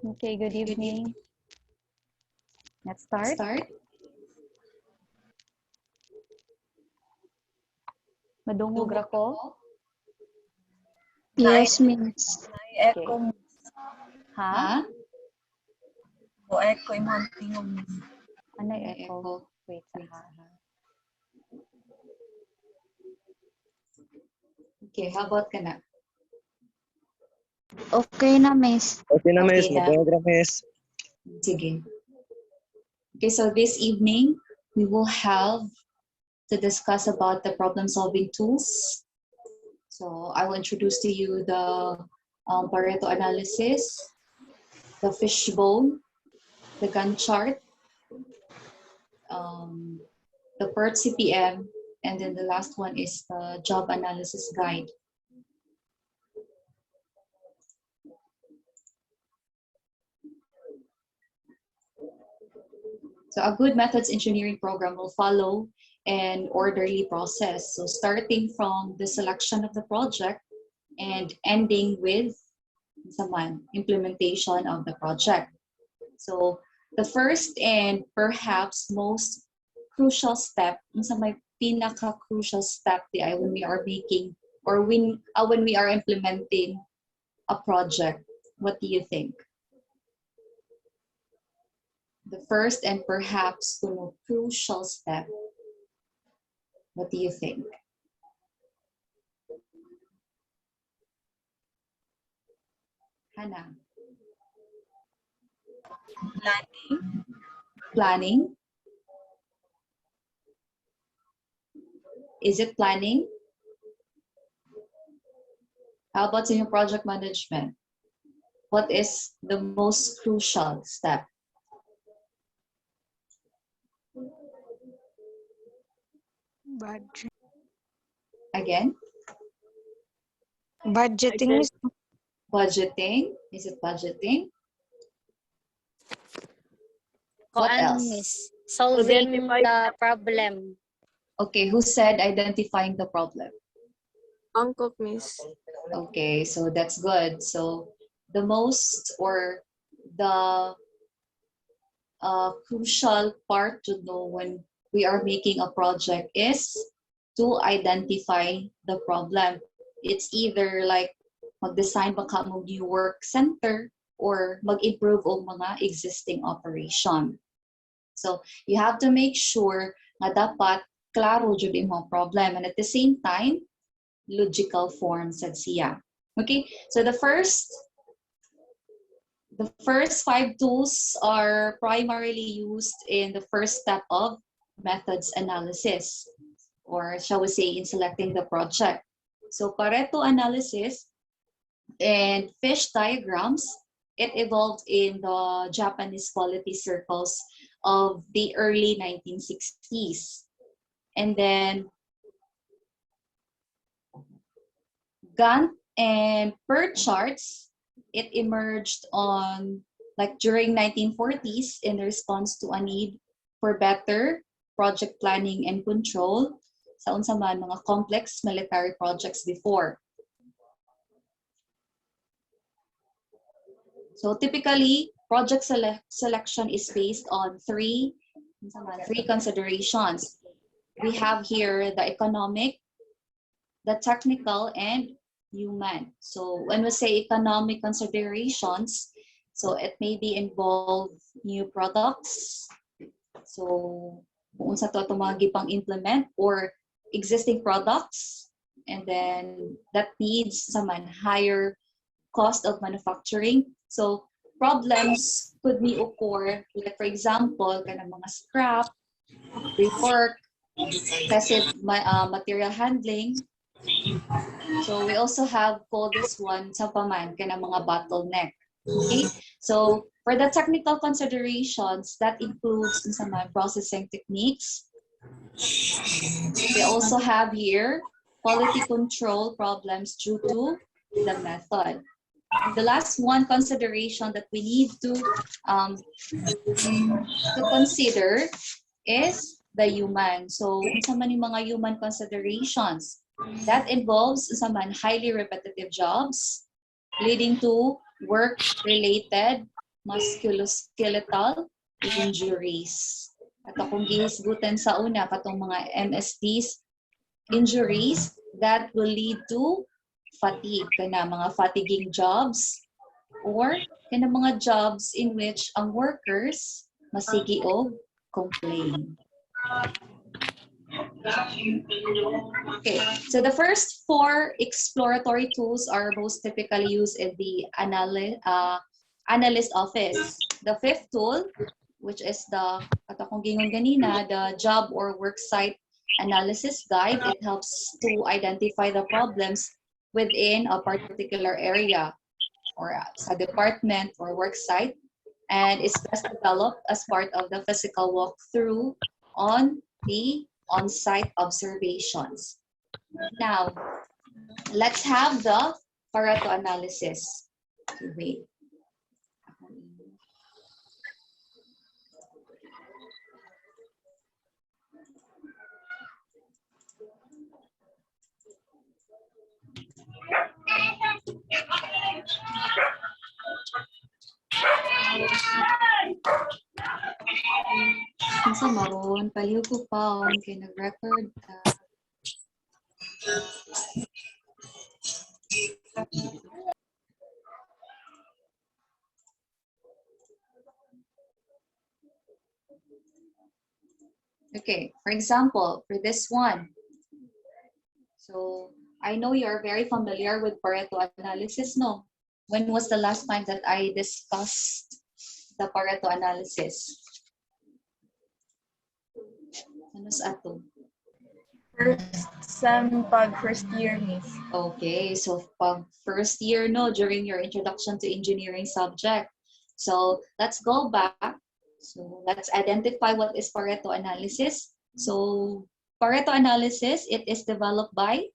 Okay, good evening. Let's start. Madungog ra ko? Yes, Miss. Okay. Ha? O echo imong tingog. Ano echo? Wait, ha. Okay, how about ka na? Okay na, Miss. Okay na, Miss. Okay na. Mag-program, Miss. Sige. Okay, so this evening, we will have to discuss about the problem-solving tools. So I will introduce to you the Pareto analysis, the fishbone, the Gantt chart, the PERT CPM, and then the last one is the job analysis guide. So a good methods engineering program will follow an orderly process. So starting from the selection of the project and ending with implementation of the project. So the first and perhaps most crucial step, may pinaka-crucial step when we are making or when we are implementing a project. What do you think? The first and perhaps crucial step. What do you think? Hannah? Planning? Is it planning? How about in your project management? What is the most crucial step? Budget. Again? Budgeting, Miss. Budgeting? Is it budgeting? What else? Miss. Solving the problem. Okay, who said identifying the problem? Angkok, Miss. Okay, so that's good. So the most or the crucial part to know when we are making a project is to identify the problem. It's either like mag-design ba ka mo new work center or mag-improve o mga existing operation. So you have to make sure na dapat klaro jud imong problem and at the same time logical form sad siya. Okay, so the first 5 tools are primarily used in the first step of methods analysis, or shall we say in selecting the project. So Pareto analysis and fish diagrams, it evolved in the Japanese quality circles of the early 1960s. And then Gantt and PERT charts, it emerged during 1940s in response to a need for better project planning and control sa unsa man mga complex military projects before. So typically, project selection is based on three considerations. We have here the economic, the technical, and human. So when we say economic considerations, so it may be involve new products. So kung unsa to mga gipang implement or existing products, and then that needs higher cost of manufacturing. So problems could be occur, like for example, mga scrap, rework, kasi material handling. So we also have called this one sa paman mga bottleneck. Okay, so for the technical considerations, that includes processing techniques. We also have here quality control problems due to the method. The last one consideration that we need to consider is the human. So, sa man yung mga human considerations. That involves some highly repetitive jobs leading to work-related musculoskeletal injuries. At akong gihisgutan sa una, katong mga MSDs, injuries that will lead to fatigue, kana mga fatiguing jobs, or kana mga jobs in which ang workers masigi og complain. Okay, so the first 4 exploratory tools are most typically used in the analyst office. The 5th tool, which is the katong gingon ganina, the job or worksite analysis guide, it helps to identify the problems within a particular area or sa department or worksite, and it's best developed as part of the physical walkthrough on the on-site observations. Now, let's have the Pareto analysis. Okay, wait. Kinsa maron, paliw ko pa, kay nag-record ka. Okay, for example, for this one. So, I know you're very familiar with Pareto analysis, no? When was the last time that I discussed the Pareto analysis? Ano sa ato? First year, Miss. Okay, so pag first year, no, during your introduction to engineering subject. So let's go back. So let's identify what is Pareto analysis. So Pareto analysis, it is developed by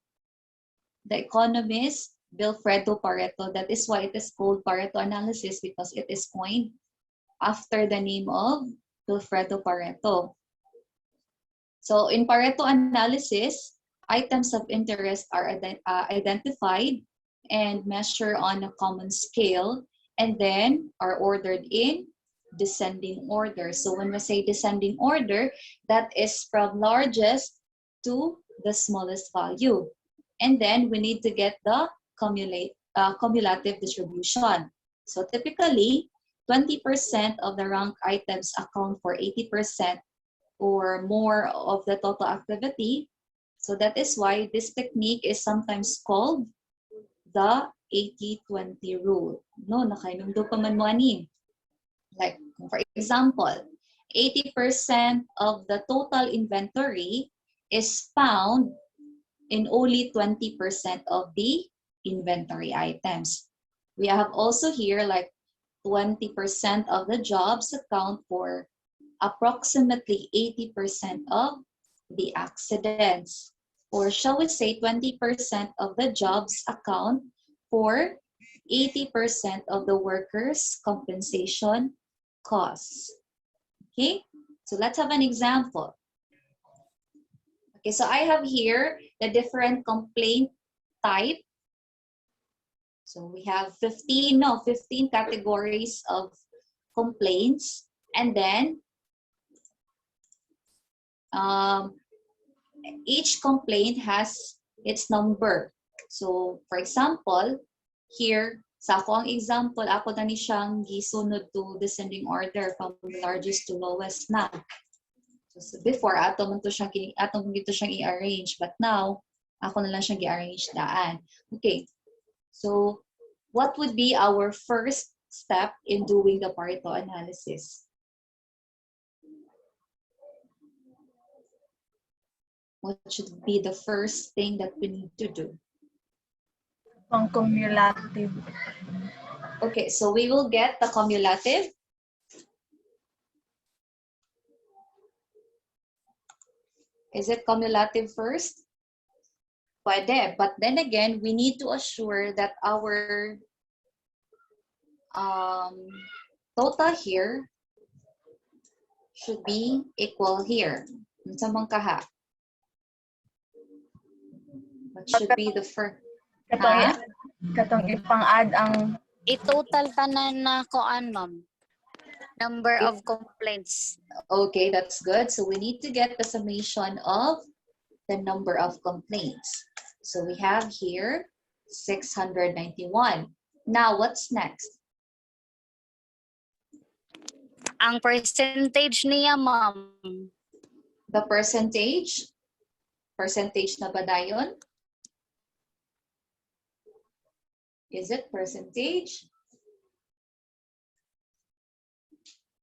the economist Vilfredo Pareto. That is why it is called Pareto analysis, because it is coined after the name of Vilfredo Pareto. So in Pareto analysis, items of interest are identified and measured on a common scale, and then are ordered in descending order. So when we say descending order, that is from largest to the smallest value. And then we need to get the cumulative distribution. So typically, 20% of the rank items account for 80% or more of the total activity. So that is why this technique is sometimes called the 80-20 rule. No, nakainundo pa man mo ani. Like, for example, 80% of the total inventory is found in only 20% of the inventory items. We have also here like 20% of the jobs account for approximately 80% of the accidents. Or shall we say 20% of the jobs account for 80% of the workers' compensation costs. Okay, so let's have an example. Okay, so I have here the different complaint type. So we have 15 categories of complaints, and then each complaint has its number. So for example, here sa ako ang example, ako na ni siyang gisunod to descending order from largest to lowest na. So before ato man to siyang i-arrange, but now ako na lang siyang i-arrange daan. Okay. So what would be our first step in doing the Pareto analysis? What should be the first thing that we need to do? Cumulative. Okay, so we will get the cumulative. Is it cumulative first? Pwede, but then again, we need to assure that our total here should be equal here. Unsa man kaha? What should be the first? Katong ipang-add ang I-total tanan na ko ma'am. Number of complaints. Okay, that's good. So we need to get the summation of the number of complaints. So we have here 691. Now, what's next? Ang percentage niya ma'am. The percentage? Percentage na ba dayon? Is it percentage?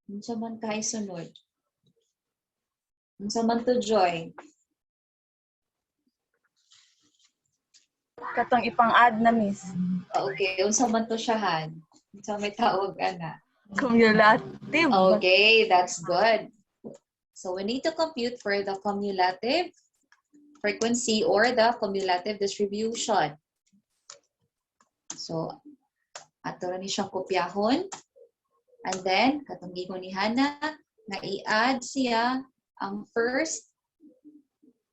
Unsa man kay sunod? Unsa man to Joy? katong ipang-add na miss. Okay, unsa man to siyahan? Unsa may tawag ana? Cumulative. Okay, that's good. So we need to compute for the cumulative frequency or the cumulative distribution. So, ato ra ni siyang kopyahon. And then, katong gigon ni Hana, na i-add siya ang first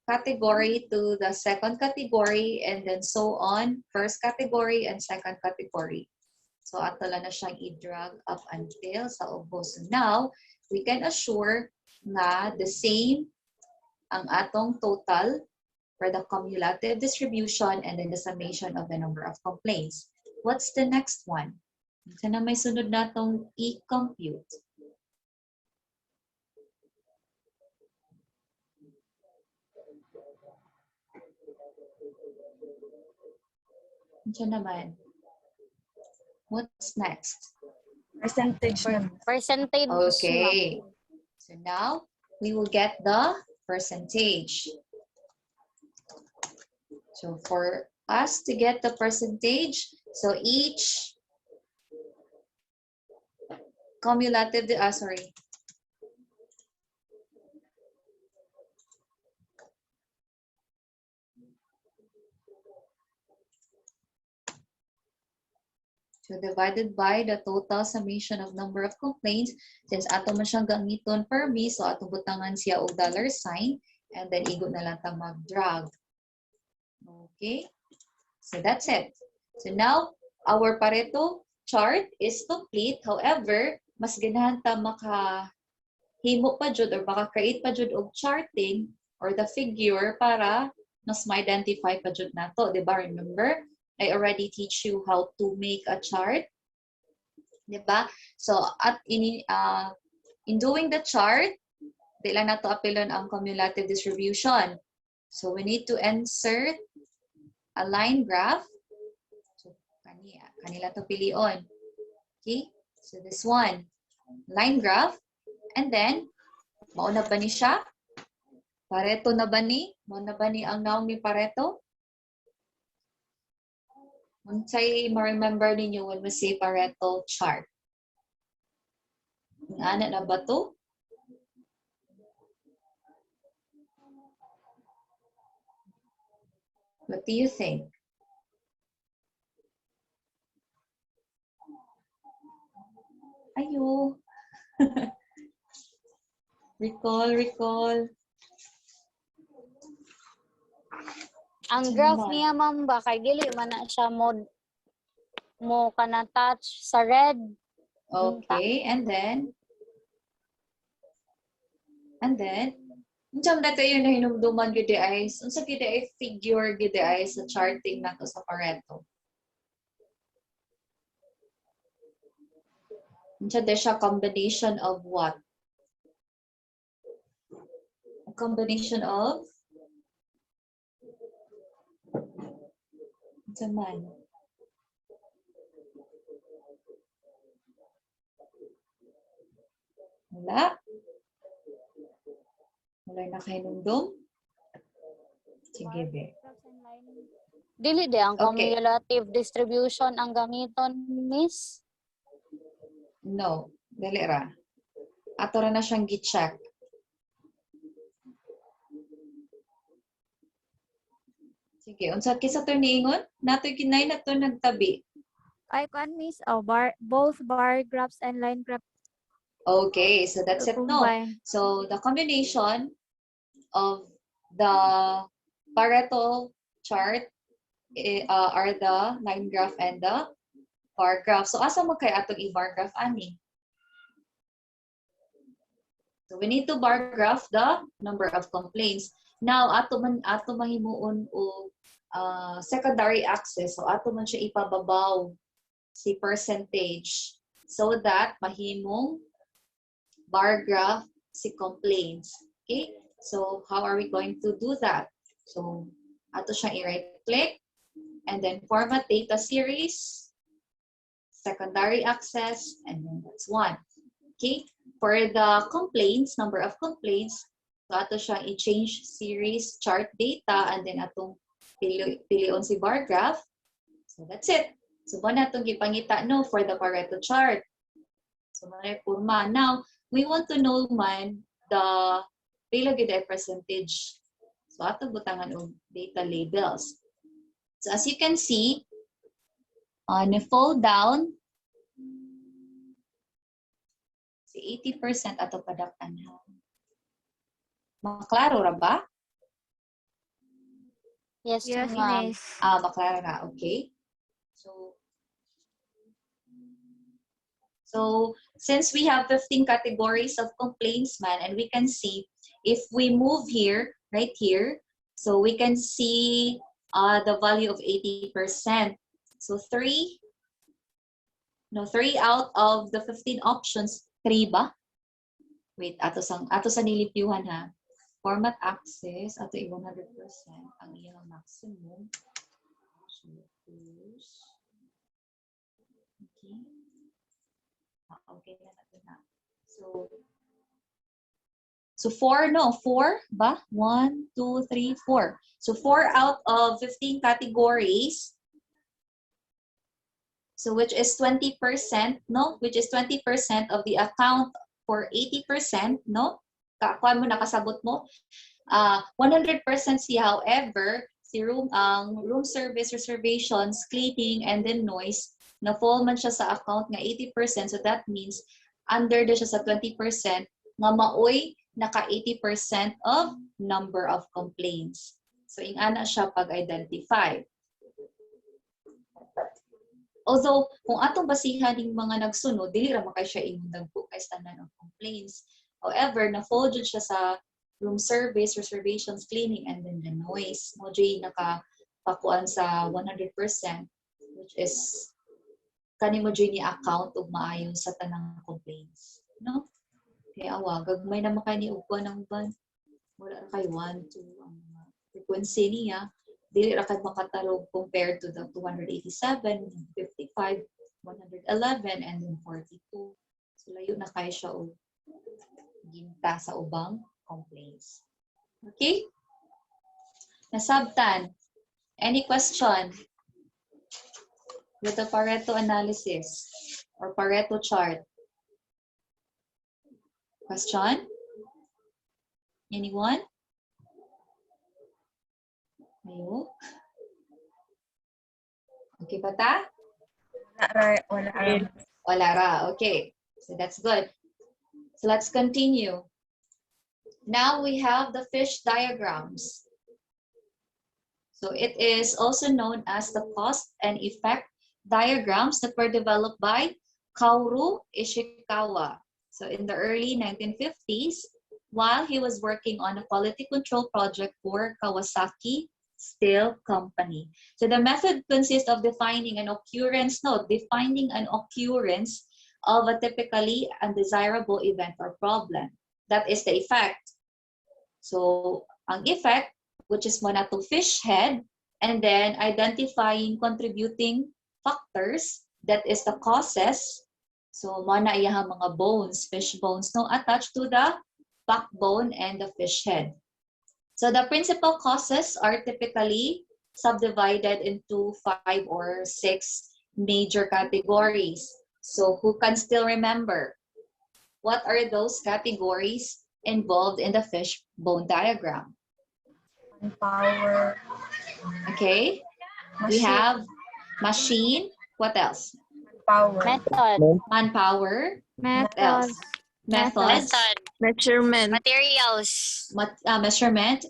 category to the second category and then so on, first category and second category. So, ato lang na siyang i-drag up until sa ubos. So now, we can assure na the same ang atong total for the cumulative distribution and then the summation of the number of complaints. What's the next one? Sana may sunod natong i-compute. Diyan naman. What's next? Percentage na. Percentage Okay. ma'am. So now, we will get the percentage. So for us to get the percentage, so each cumulative, sorry. So divided by the total summation of number of complaints, since ato man siyang gamiton per me, so ato butangan siya og $sign, and then igo na lang ta mag-drag. Okay, so that's it. So now, our Pareto chart is complete. However, mas ganahan ta makahimo pa jud or maka-create pa jud og charting or the figure para mas ma-identify pa jud nato, di ba? Remember, I already teach you how to make a chart. Di ba? So, in doing the chart, di lang nato apilon ang cumulative distribution. So, we need to insert a line graph. So, kanila to pilion. Okay? So, this one. Line graph. And then, mauna ba ni siya? Pareto na ba ni? Mauna ba ni ang naong ni Pareto? Unsay ma-remember ninyo when we say Pareto chart? Ana na ba to? What do you think? Ayo. Recall. Ang graph niya ma'am ba kay dili man na siya mo kana touch sa red. Okay, and then unsa man tayo na hinumduman gyud ay unsa gyud ay figure gyud ay sa charting nato sa Pareto. Unsa de siya combination of what? A combination of unsa man? Wala. Wala na kahinumdum? Sige, be. Dili di ang Okay. cumulative distribution ang gamiton, miss? No, dili ra. Ato ra na siyang gi-check. Sige, unsa kisa to niingon? Natoy kinay na to nagtabi. I can miss both bar graphs and line graphs Okay, so that's it, no? combined. So the combination of the Pareto chart are the line graph and the bar graph. So asa mo kay atong i-bar graph ani? So we need to bar graph the number of complaints. Now ato mahimuon o secondary axis. So ato man siya ipababaw si percentage so that mahimong bar graph si complaints. Okay? So how are we going to do that? So ato siya i-right click and then format data series, secondary access, and then that's one. Okay? For the complaints, number of complaints, so ato siya i-change series chart data and then atong pilion si bar graph. So that's it. So mo na itong gipangita no for the Pareto chart. So forma. Now, we want to know man the pila gyud ay percentage. So ato butangan og data labels. So as you can see, on the fold down, si 80% ato padaktan ha. Maklaro ra ba? Yes, Yes, ma'am. miss. Maklaro na, okay. So since we have 15 categories of complaints, man, and we can see if we move here, right here, so we can see the value of 80%. So 3 out of the 15 options, 3 ba? Wait, ato sa nilipyuhan ha. Format access, ato 100% ang iyang maximum. So, okay. Okay na natin na. So 4 ba? 1, 2, 3, 4. So 4 out of 15 categories. So which is 20%, no? Which is 20% of the account for 80%, no? Kakuan mo, nakasabot mo. 100% siya, however, si room service, reservations, cleaning, and then noise, na-fall man siya sa account nga 80%. So that means, under siya sa 20%, nga maoy naka 80% of number of complaints. So ingana siya pag-identify. Although, kung atong basihan yung mga nagsunod, dili ra makay siya imong kay standard of complaints. However, na-fall jud siya sa room service, reservations, cleaning, and then the noise. Mo jud nakapakuan sa 100%, which is kanimo jud ni account ug maayo sa tanang complaints, no? Kaya gagmay na makay ni upuan ng ban. Wala ra kay 1 2 ang frequency niya. Dili ra kay makatarog compared to the 287, 55, 111, and then 42. So layo na kay siya og ginta sa ubang complaints. Okay? Nasabtan. Any question with the Pareto analysis or Pareto chart? Question? Anyone? Ayo? Okay pa ta? Wala. Wala ra. Okay. So that's good. So let's continue. Now we have the fish diagrams. So it is also known as the cause and effect diagrams that were developed by Kaoru Ishikawa. So in the early 1950s, while he was working on a quality control project for Kawasaki Steel Company. So the method consists of defining an occurrence of a typically undesirable event or problem. That is the effect. So ang effect, which is muna to fish head, and then identifying contributing factors, that is the causes. So muna iyang mga bones, fish bones, no, attached to the backbone and the fish head. So the principal causes are typically subdivided into 5 or 6 major categories. So who can still remember? What are those categories involved in the fish bone diagram? Power. Okay. We have machine. What else? Power. Method. Manpower. What Method. else? Methods. Measurement. Materials. Measurement.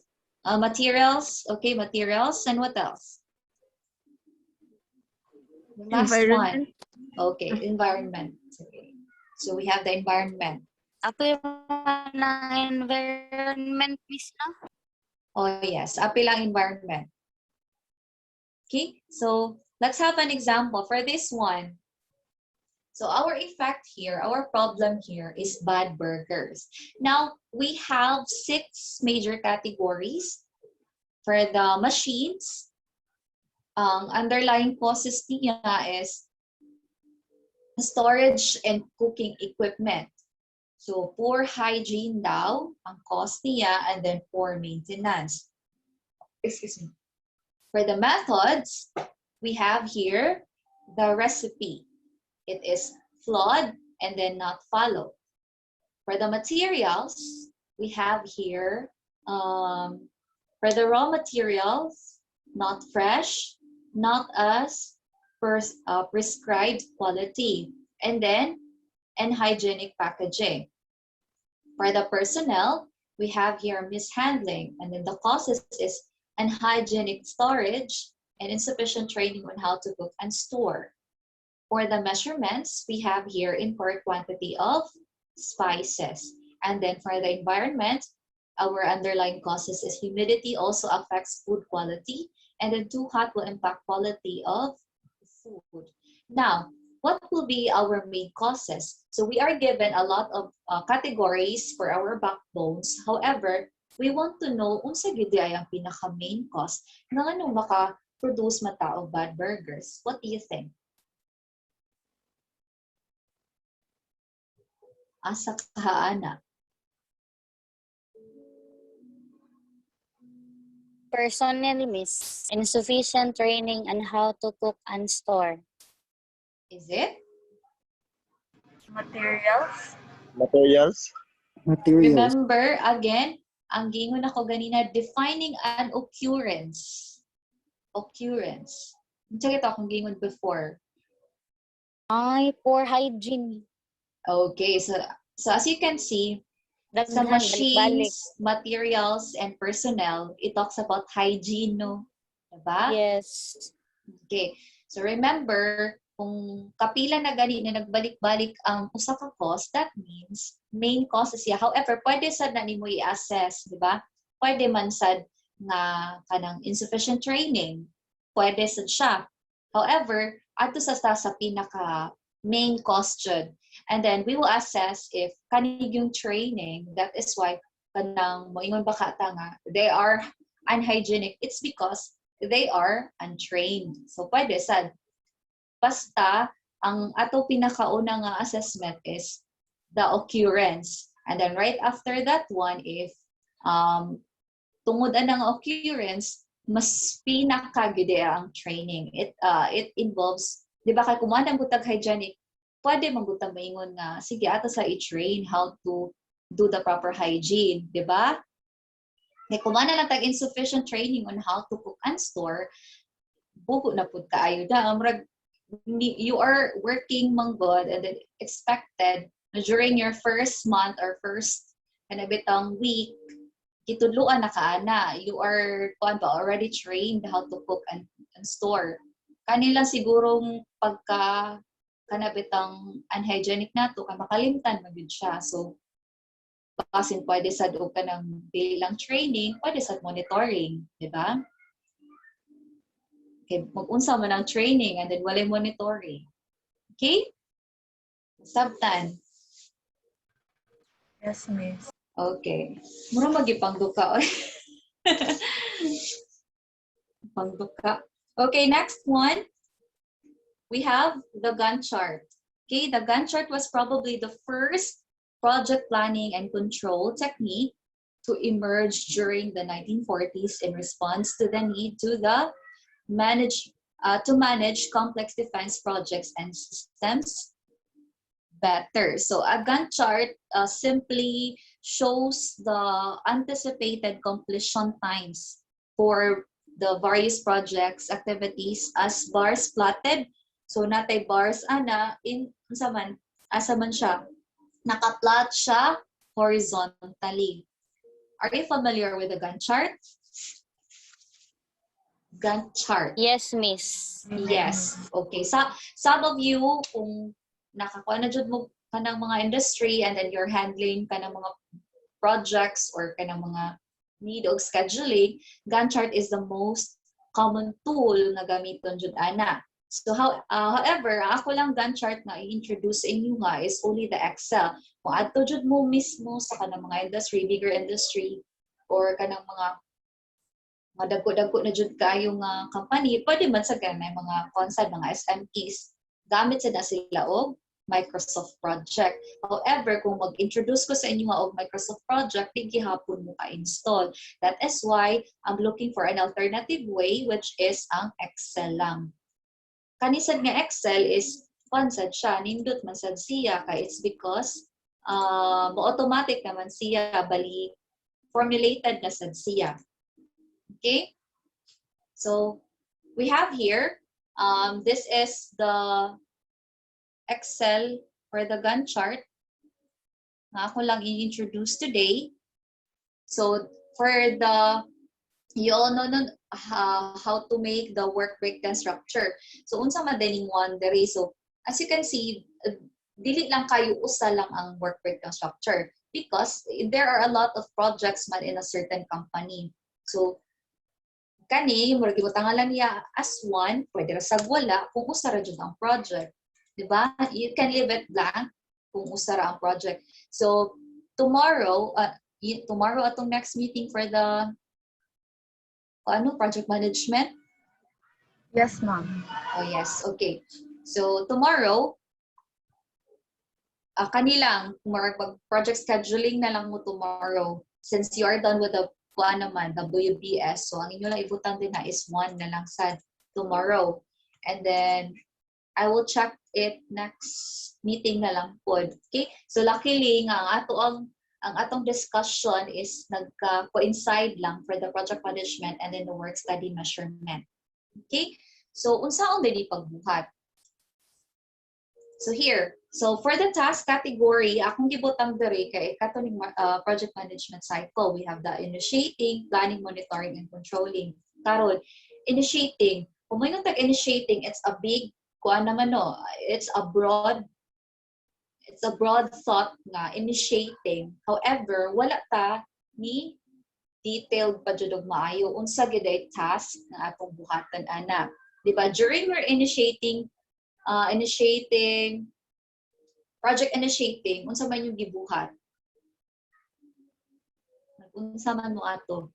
Materials. Okay, materials. And what else? The last Environment. one. Okay, environment. Okay. So we have the environment. Apil na environment, miss, no? Oh yes, apil ang environment. Okay, so let's have an example for this one. So our effect here, our problem here is bad burgers. Now, we have 6 major categories. For the machines, ang underlying causes niya is storage and cooking equipment. So, poor hygiene daw ang cause niya, and then poor maintenance. Excuse me. For the methods, we have here the recipe. It is flawed and then not followed. For the materials, we have here, for the raw materials, not fresh, not as prescribed quality, and then unhygienic packaging. For the personnel, we have here mishandling, and then the causes is unhygienic storage and insufficient training on how to cook and store. For the measurements, we have here incorrect quantity of spices. And then for the environment, our underlying causes is humidity also affects food quality, and then too hot will impact quality of food. Now, what will be our main causes? So we are given a lot of categories for our backbones. However, we want to know unsa gyud ay ang pinaka main cause nga ano maka-produce mata og bad burgers. What do you think? Asa kahaana? Personnel, miss. Insufficient training on how to cook and store. Is it? Materials. Materials. Remember, again, ang gingon ako ganina, defining an occurrence. Occurrence. Check ito akong gingon before. Ay, poor hygiene. Okay, so as you can see, sa Daghan, balik-balik. machines, materials, and personnel, it talks about hygiene, no? Diba? Yes. Okay. So remember, kung kapila na gani na nagbalik-balik ang usa ka cause, that means main cause siya. However, pwede sad na nimo i-assess, di ba? Pwede man sad nga kanang insufficient training. Pwede sad siya. However, ato sa pinaka main cause jud. And then we will assess if kanig yung training, that is why kanang moingon ba ka nga, they are unhygienic. It's because they are untrained. So pwede sad. Basta, ang ato pinakauna nga assessment is the occurrence. And then right after that one, if tungod ang occurrence, mas pinaka-gide ang training. It involves, di ba kay kumanang butag hygienic, pwede magbutang maingon nga, sige, ato sa i-train how to do the proper hygiene, di ba? Kay kumana lang tag insufficient training on how to cook and store, buko na pud kaayo da. You are working manggod and then expected during your first month or first kanabitang week, kitudluan na kaana. You are already trained how to cook and store. Kanila sigurong pagka kanabitang unhygienic nato kay makalimtan magyud siya. So basin pwede sad og kanang dili lang training, pwede sad monitoring, di ba? Okay, mag-unsa man ang training and then walay monitoring. Okay? Sabtan. Yes, miss. Okay. Mura magipangduka. Pangduka. Okay, next one. We have the Gantt chart. Okay, the Gantt chart was probably the first project planning and control technique to emerge during the 1940s in response to the need to manage complex defense projects and systems better. So a Gantt chart simply shows the anticipated completion times for the various projects, activities as bars plotted. So natay bars ana in asa man siya, naka-plot siya horizontally. Are you familiar with the Gantt chart? Gantt chart? Yes, miss. Yes. Okay. Some of you, kung nakakuha na dyan mo ka ng mga industry and then you're handling ka ng mga projects or ka ng mga need of scheduling, Gantt chart is the most common tool na gamiton dyan, ana. So, however, ako lang Gantt chart na i-introduce inyo nga is only the Excel. Kung ato dyan mo mismo sa kanang mga industry, bigger industry, or kanang mga dagko-dagko na jud kayo nga company, pwede man sa ganay mga concept, mga SMEs, gamit sila og Microsoft project. However, kung mag-introduce ko sa inyo nga og Microsoft project, di gihapon mo ka-install. That is why I'm looking for an alternative way, which is ang Excel lang. Kanisad nga Excel is sad siya, nindot man sad siya, kay it's because automatic naman siya, bali formulated na sad siya. Okay, so we have here, this is the Excel for the Gantt chart na ako lang i-introduce today. So for you all know how to make the work breakdown structure. So unsa madaling one dere. So as you can see, dili lang kayo usa lang ang work breakdown structure because there are a lot of projects man in a certain company. So kani, murag ibutangan lang niya as one, pwede ra sag wala kung usa ra jud ang project. Diba? You can leave it blank kung usa ra ang project. So, tomorrow atong next meeting for the project management? Yes, ma'am. Oh, yes. Okay. So, tomorrow, kanilang, project scheduling na lang mo tomorrow. Since you are done with the naman, WBS. So, ang inyo lang ibutang din na is 1 na lang sa tomorrow. And then, I will check it next meeting na lang po. Okay? So, luckily, nga, ang atong discussion is nagka-coincide lang for the project management and then the work study measurement. Okay? So, unsaon din pagbuhat? So, here. So, for the task category, akong gibutang dere kay katuning project management cycle. We have the initiating, planning, monitoring, and controlling. Karon, initiating. Kung may tag-initiating, it's a big, it's a broad thought nga, initiating. However, wala ta ni detailed pa jud og maayo unsa gyud ay task nga atong buhatan ana. Diba? During your project initiating, unsa man yung gibuhat? Unsa man mo ato?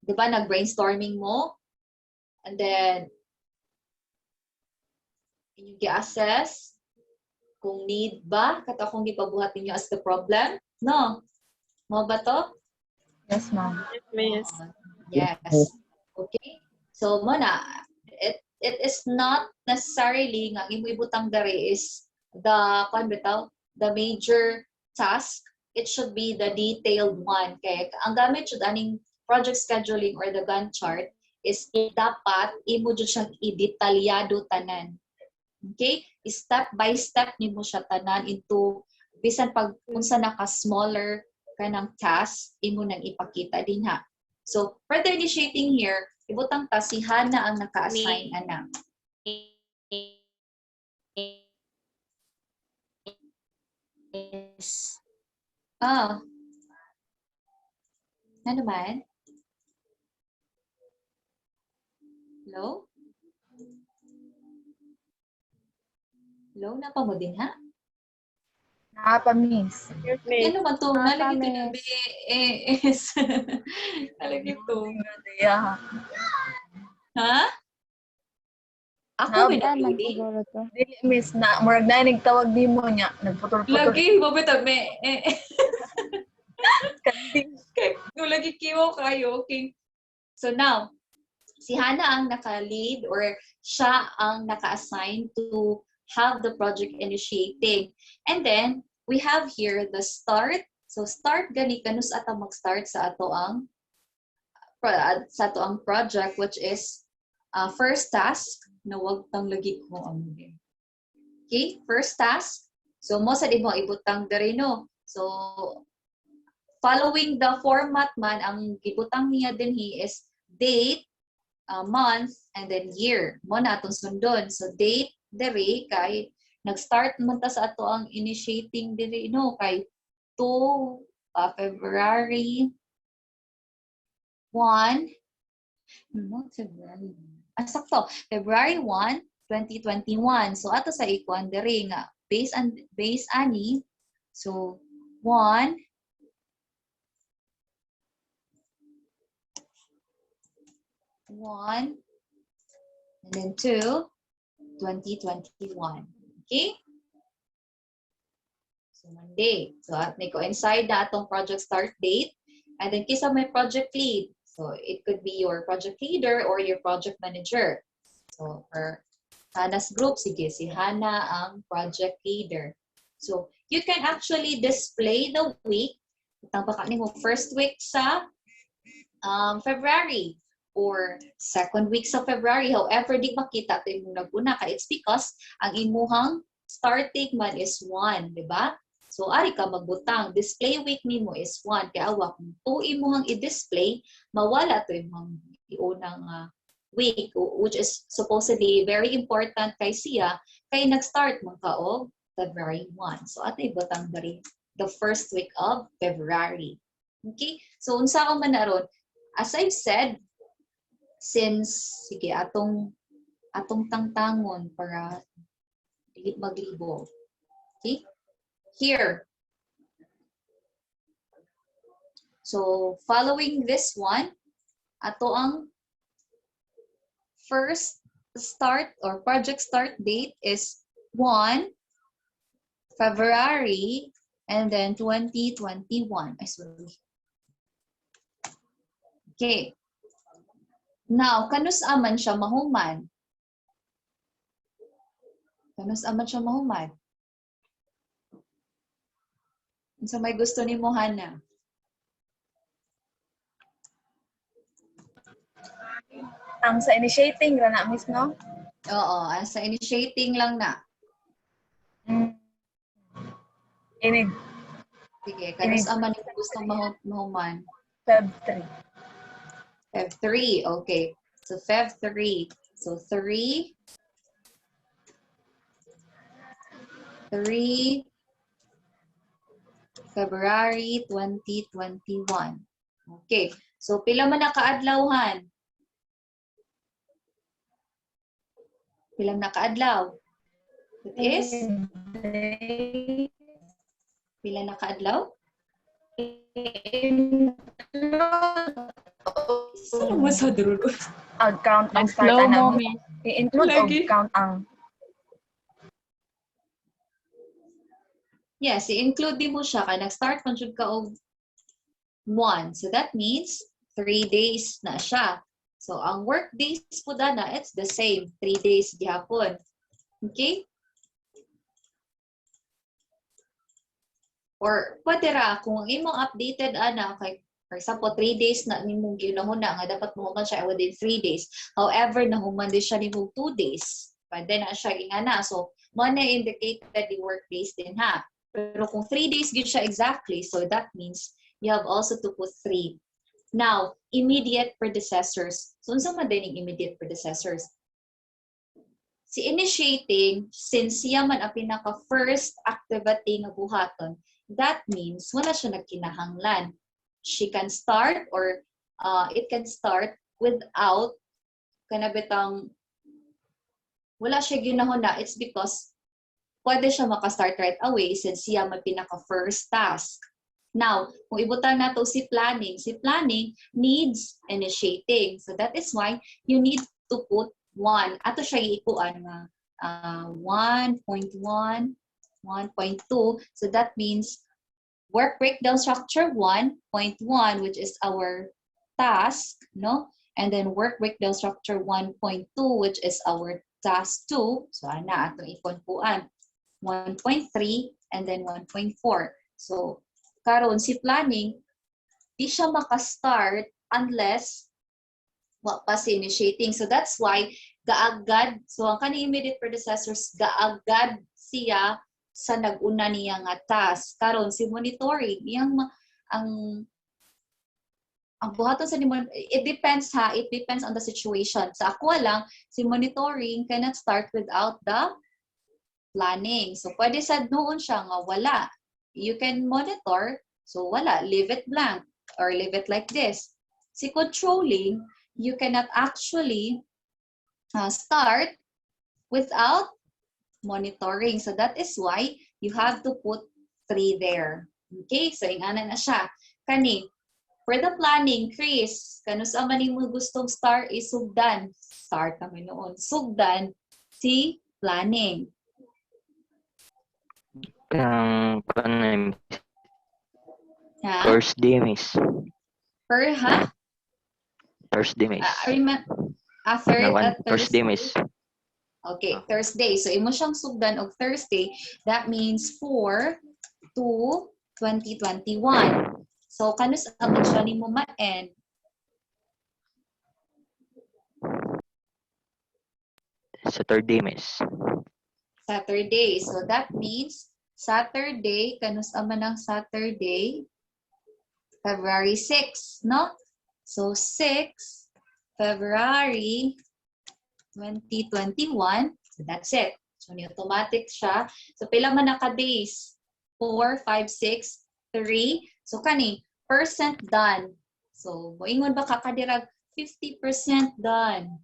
Diba, nag-brainstorming mo? And then, inyong i-assess kung need ba, kato kung gipabuhat ninyo as the problem? No? Mo ba to? Yes, ma'am. Miss. Yes. Okay? So, muna, it is not necessarily nga ibutang dere is the major task. It should be the detailed one. Kaya ang gamit jud aning project scheduling or the Gantt chart is dapat imo jud siyang i-detalyado tanan. Okay? Step by step nimo siya tanan into bisan pag unsa naka smaller kanang task imo nang ipakita din ha. So, for the initiating here, ibutang ta si Hana ang naka-assign ana. Yes. Ano man? Hello? Hello? Napa mo din ha? Nakapa, miss. Yes, miss. Ano man to? Napa, Nalagay ito na miss. BS. Nalagay ito. Yeah. Ha? Ako Napa. ba Yan man napili? siguro to. Dili, miss, na murag na nagtawag di mo niya. Nagputol-putol. Lagi, mabita. Kanding. Kung lagi kiwo kayo, okay. So now, si Hana ang naka-lead or siya ang naka-assign to have the project initiating. And then, we have here the start. So, start gani kanus ata mag-start sa ato ang project, which is first task. Na wag tang lagi ko ano din. Okay, first task. So, mo sa mo ibutang dere no. So, following the format man, ang gibutang niya din is date, month, and then year. Mo na atong sundon. So date diri kay nag-start man ta sa ato ang initiating diri no kay 2 February 1 no February. Sakto, February 1, 2021. So ato sa ikuan diri nga base ani. So 1 and then 2 2021. Okay? So Monday. So at may coincide na atong project start date. And then kisa may project lead. So it could be your project leader or your project manager. So for Hannah's group, sige, si Hannah ang project leader. So you can actually display the week. Itang baka mo first week sa February or second week sa February. However, di makita ito yung naguna ka. It's because ang imuhang starting man is 1, di ba? So, ari ka magbutang. Display week nimo is 1. Kaya awak, kung imuhang i-display, mawala ito yung unang week, which is supposedly very important kay siya, kay nag-start man ka o February 1. So, ato ibutang dari the first week of February. Okay? So, unsa ko man naron, as I've said, since, sige, atong tangtangon para dili maglibo. Okay? Here. So, following this one, ato ang first start or project start date is 1 February and then 2021. Ay, sorry. Okay. Now, kanus aman siya mahuman? Kanus aman siya mahuman? So may gusto ni mo, Hannah? Ang sa initiating ra na mismo. Oo, sa initiating lang na. Inid Sige, kanus aman yung gusto mahuman? Feb 3. Feb 3, okay. So Feb 3. So 3 February 2021. Okay. So pila man nakaadlawhan? Pila nakaadlaw? It is? Pila nakaadlaw? Sino mo sa dulo? Count ang start Nag-slow na mo, miss. i-include og count ang Yes, i-include din mo siya kaya nag-start man jud ka og 1. So that means 3 days na siya. So ang work days po na it's the same, 3 days gihapon. Okay? Or pwede ra kung imong updated ana kay for example 3 days na nimong ginahuna nga dapat mahuman siya within 3 days. However, nahuman din siya nimong 2 days. Pwede na siya ingana. So mo na indicated the work days din ha. Pero kung 3 days gid siya exactly, so that means you have also to put 3. Now, immediate predecessors. So, unsa man din immediate predecessors? Si initiating, since siya man ang pinaka-first activity nga buhaton, that means wala siya nagkinahanglan. She can start or it can start without kanabitang wala siya ginahuna. It's because pwede siya makastart right away since siya may pinaka-first task. Now, kung ibutan nato si planning needs initiating. So that is why you need to put 1. Ato siya iikuan nga 1.1, 1.2. So that means work breakdown structure 1.1, which is our task, no? And then work breakdown structure 1.2, which is our task 2. So ana ato ikonpuan. 1.3 and then 1.4. So, karon si planning, di siya makastart unless wa pa si initiating. So that's why gaagad, so ang kanang immediate predecessors, gaagad siya sa nag-una niya nga task. Karon si monitoring, iyang ang buhaton sa nimo, it depends ha, it depends on the situation. Sa ako lang, si monitoring cannot start without the planning. So pwede sad noon siya nga wala. You can monitor, so wala, leave it blank or leave it like this. Si controlling, you cannot actually start without monitoring. So that is why you have to put 3 there. Okay, so ingana na siya. Kani, for the planning, Chris, kano sa man mo gustong start isugdan? Start kami noon. Sugdan si planning. Ha? First day, miss. Ha? First day, miss. First day, miss. Okay, Thursday. So, imo siyang sugdan og Thursday. That means 4/2/2021. So, kano sa man siya nimo ma-end? Saturday, miss. Saturday. So, that means Saturday, kano sa man ang Saturday? February 6, no? So, 6 February 2021. So, that's it. So, automatic siya. So, pila man naka-days? 4, 5, 6, 3. So, kani, percent done. So, moingon ba kakadirag 50% done.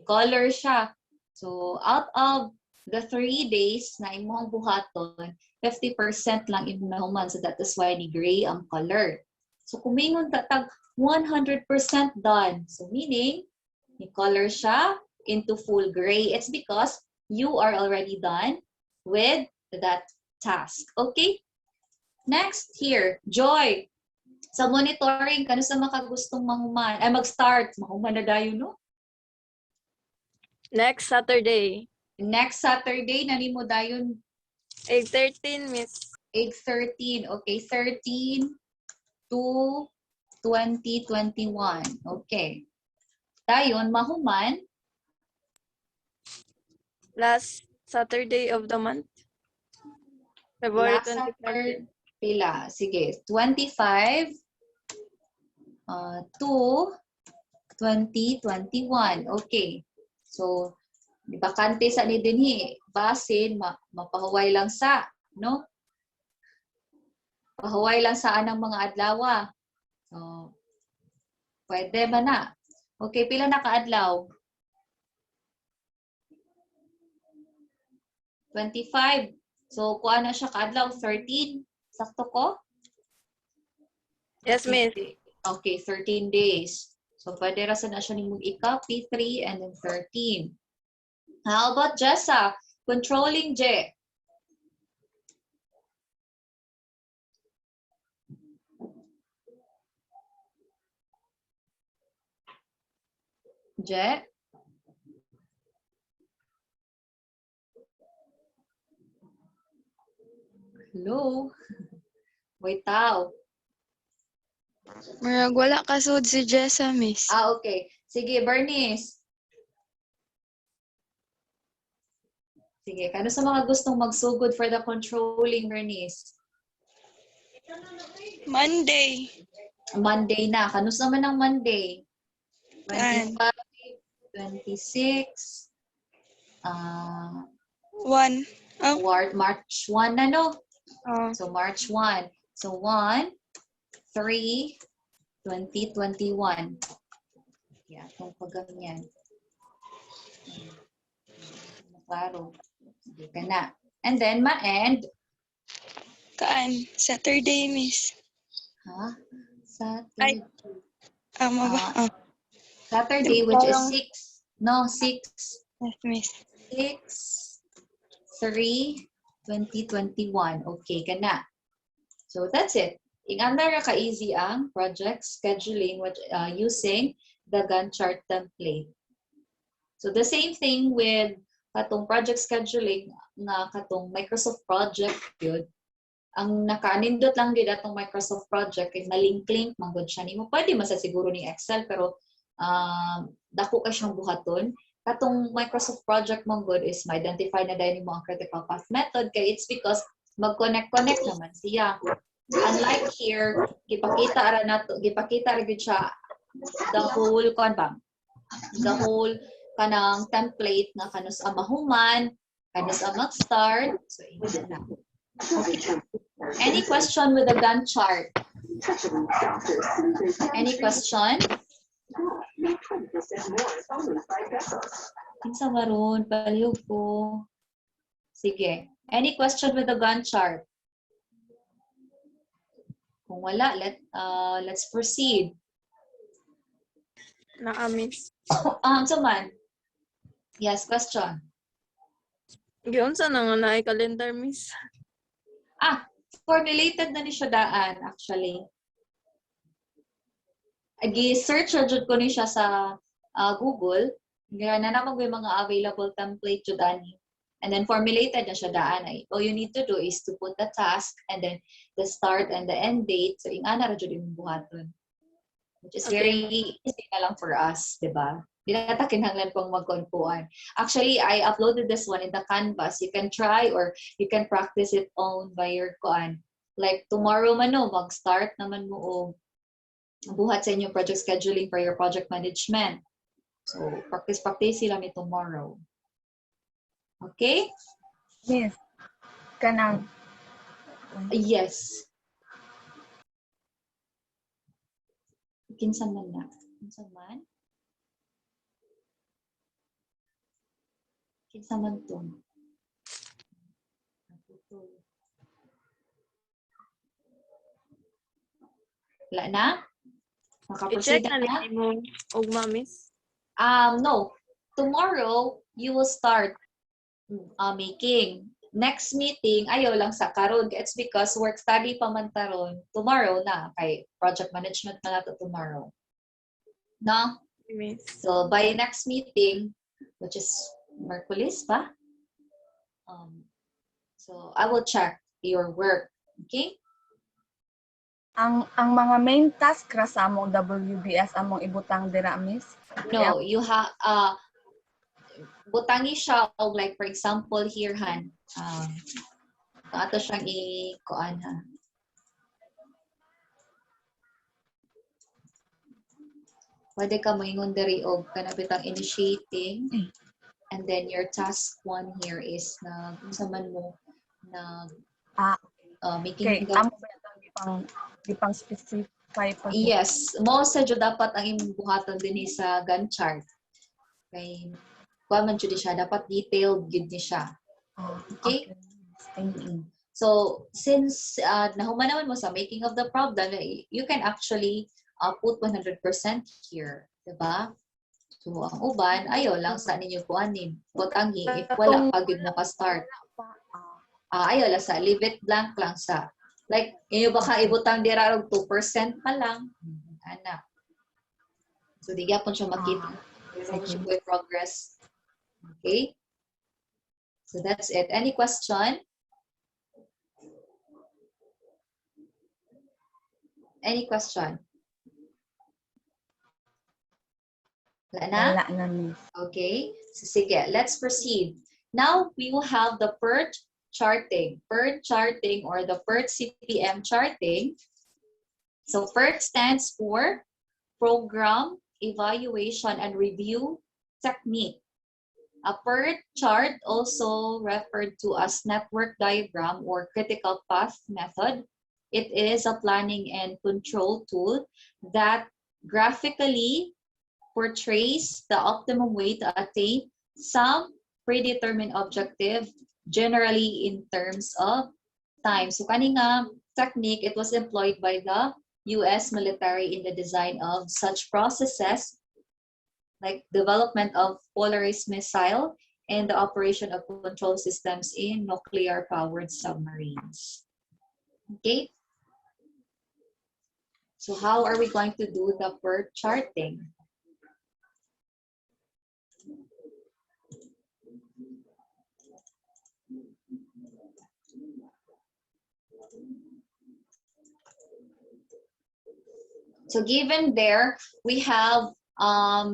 Color siya. So, out of the 3 days na imong buhaton, 50% lang imong nahuman. So, that is why ni gray ang color. So, kumingon tatag 100% done. So, meaning, ni color siya into full gray. It's because you are already done with that task. Okay? Next here, Joy. Sa monitoring, kano sa makagustong mahuman? Ay, mag-start. Mahuman na dayo, no? Next Saturday. Next Saturday, nani mo dayon? 8:13, miss. 8/13. Okay, 13/2/2021. Okay. Dayon, mahuman. Last Saturday of the month. February Last 25. Saturday, pila? Sige, 25 to 2021. Okay. So, di ba kante sa ni dinhi, basin, mapahuway lang sa, no? Pahuway lang sa anang mga adlaw. So, pwede ba na? Okay, pila na kaadlaw? 25. So, kuha na siya kaadlaw, 13. Sakto ko? Yes, miss. Okay, 13 days. So, pwede rasa na siya nimong i-copy 3 and then 13. How about Jessa? Controlling J. J? Hello? Wait, tao. Murag wala kasud si Jessa, miss. Okay. Sige, Bernice. Sige, kano sa mga gustong magsugod for the controlling, Bernice? Monday. Monday na. Kano sa man ang Monday? 25, 26, 1. Oh, March 1 na, no? oh. So, March 1. So, 1/3/2021. Yeah, kung paganyan. Klaro. Hindi ka na. And then, ma-end. Kaan? Saturday, miss. Ha? Saturday. Mo ba? Oh, Saturday, which is 6. No, 6. yes, miss. 6/3/2021. Okay ka na. So, that's it. Inganda ka easy ang project scheduling using the Gantt chart template. So, the same thing with katong project scheduling nga katong Microsoft project yun. Ang nakaanindot lang gid atong Microsoft project kay malink-link manggod siya nimo. Pwede man sa siguro ni Excel pero dako ka siyang buhaton. Katong Microsoft project manggod is ma-identify na dahil mo ang critical path method kay it's because mag-connect naman siya. Unlike here, gipakita ra nato, gipakita ra gyud siya the whole kon ba? The whole kanang template nga kanus ang mahuman, kanus ang mag-start. So ina na. Okay. Any question with the Gantt chart? Any question? Kinsa maron palihog ko. Sige. Any question with the Gantt chart? Kung wala, let's proceed. Naa, miss. So man. Yes, question. Giunsa na nga na calendar, miss. Formulated na ni siya daan, actually. Gi-search na jud ko ni siya sa Google. Nga na naman may mga available template jud ani. And then formulated na siya daan ay. All you need to do is to put the task and then the start and the end date. So ingana ra jud imong buhaton. Which is very easy na lang for us, di ba? Di na ta kinahanglan pang magkonpuan. Actually, I uploaded this one in the Canvas. You can try or you can practice it on by your kuan. Like tomorrow man no, mag-start naman mo o buhat sa inyong project scheduling for your project management. So, practice sila mi tomorrow. Okay? Miss, kanang Yes. Kinsa man na? Kinsa man? Kinsa man to? Wala na? I-check Makaproceed na na? ni mo ugma, miss. No. Tomorrow, you will start making. Next meeting, ayaw lang sa karon. It's because work study pa man taron. Tomorrow na. Kay project management na nato tomorrow. No? Miss. So, by next meeting, which is Merkulis pa? So, I will check your work. Okay? ang mga main task ra sa among WBS among ibutang dira, miss. No, you have butangi siya og like for example here han. Ato siyang i-kuan ha. Pwede ka moingon diri og kanabitang initiating and then your task 1 here is na unsa man mo na making Okay, amo gipang specify pa. Yes, mo sa jud dapat ang imong buhaton dinhi sa Gantt chart. Kay kuan man jud siya dapat detailed gid ni siya. Okay? Thank you. So, since nahuman naman mo sa making of the problem, you can actually put 100% here, diba? So, ang uban, ayaw lang sa ninyo kuanin. Butangi, if wala pa gid mo ka-start. Ayaw lang sa, leave it blank lang sa. Like, inyo baka ibutang dira og 2% pa lang. Ana. So, di gyapon siya makita. With progress. Okay? So, that's it. Any question? Any question? Wala na? Wala na, miss. Okay. So, sige, let's proceed. Now, we will have the PERT charting. PERT charting or the PERT CPM charting. So, PERT stands for Program, Evaluation, and Review Technique. A PERT chart, also referred to as network diagram or critical path method. It is a planning and control tool that graphically portrays the optimum way to attain some predetermined objective, generally in terms of time. So kaninga technique, it was employed by the US military in the design of such processes like development of polarized missile and the operation of control systems in nuclear-powered submarines. Okay? So how are we going to do the PERT charting? So given there, we have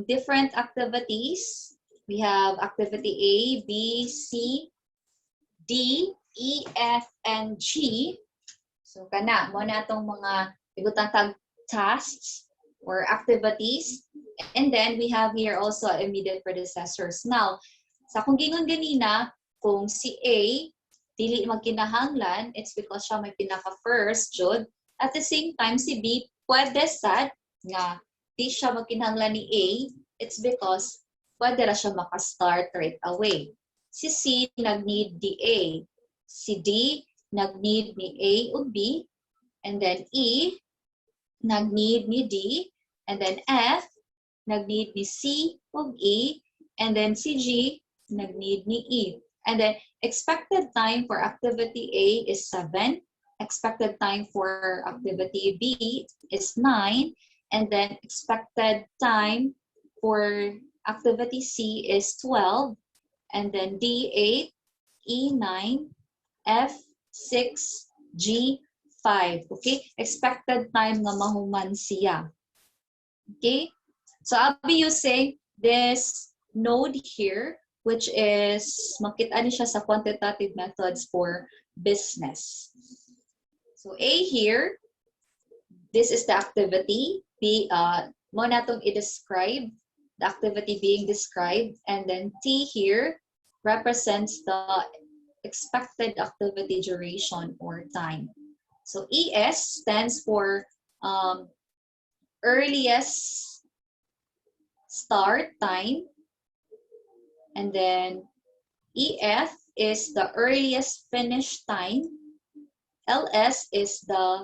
different activities. We have activity A, B, C, D, E, F, and G. So kana mo na itong mga ibutang tag tasks or activities. And then we have here also immediate predecessors. Now, sa kung gingon ganina, kung si A dili magkinahanglan, it's because siya may pinaka-first jud. At the same time, si B pwede sad nga di siya magkinahanglan ni A, it's because pwede ra siya maka-start right away. Si C nag-need di A. Si D nag-need ni A o B. And then E nag-need ni D. And then F nag-need ni C o E. And then si G nag-need ni E. And then expected time for activity A is 7. Expected time for activity B is 9. And then expected time for activity C is 12. And then D 8, E 9, F 6, G 5. Okay? Expected time nga mahuman siya. Okay? So I'll be using this node here, which is makita ni siya sa quantitative methods for business. So A here, this is the activity. B, mo na itong i-describe, the activity being described. And then T here represents the expected activity duration or time. So ES stands for earliest start time. And then EF is the earliest finish time. LS is the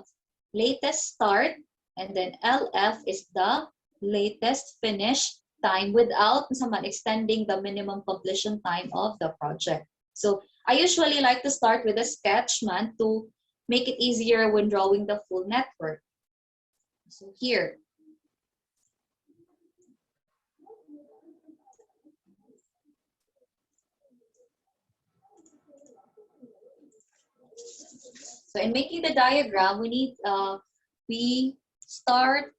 latest start. And then LF is the latest finish time without someone extending the minimum completion time of the project. So I usually like to start with a sketch man to make it easier when drawing the full network. So here. So in making the diagram, we start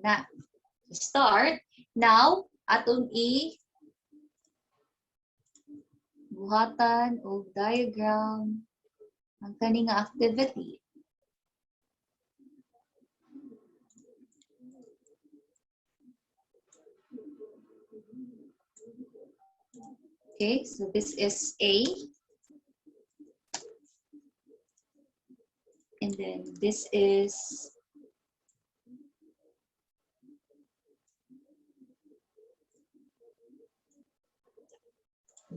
na. Start. Now, atong buhatan o diagram ang kaning activity. Okay, so this is A. And then this is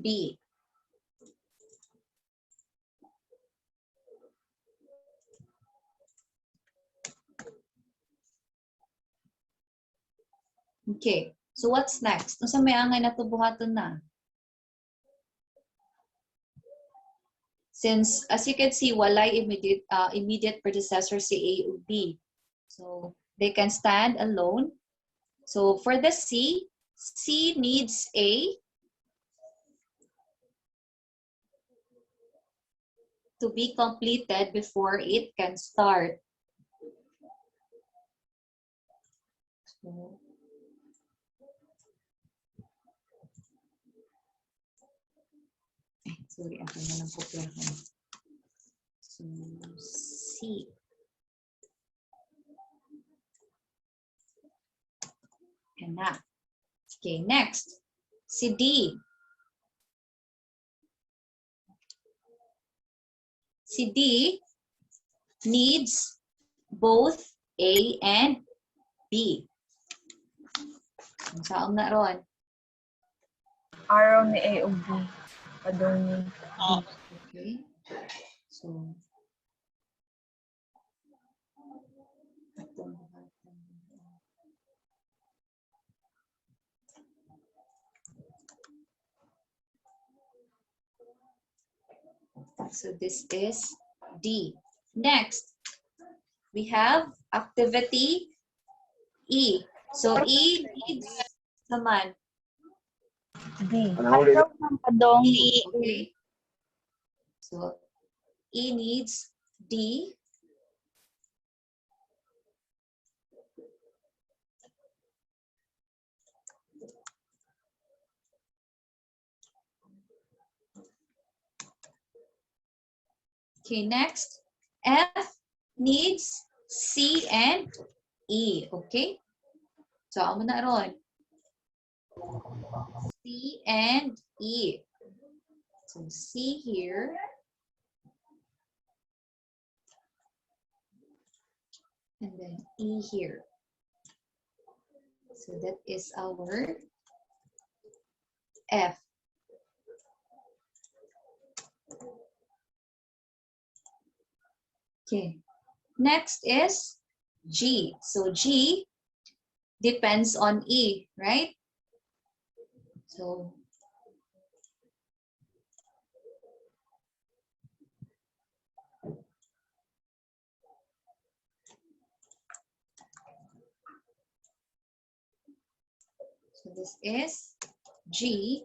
B. Okay, so what's next? Unsa may angay na to buhaton na? Since, as you can see, walay immediate predecessor si A o B. So they can stand alone. So for the C, C needs A to be completed before it can start. So, sorry, ako na lang kopyahan. So, C. And na. Okay, next. Si D. Si D needs both A and B. Saan na ron? Araw ni A o B. Padong ni B. Okay. So, so this is D. Next, we have activity E. So E needs naman D. Araw ng padong D. ni Okay. So E needs D. Okay, next. F needs C and E. Okay? So, amo na ron. C and E. So, C here. And then E here. So, that is our F. Okay. Next is G. So, G depends on E, right? So, this is G.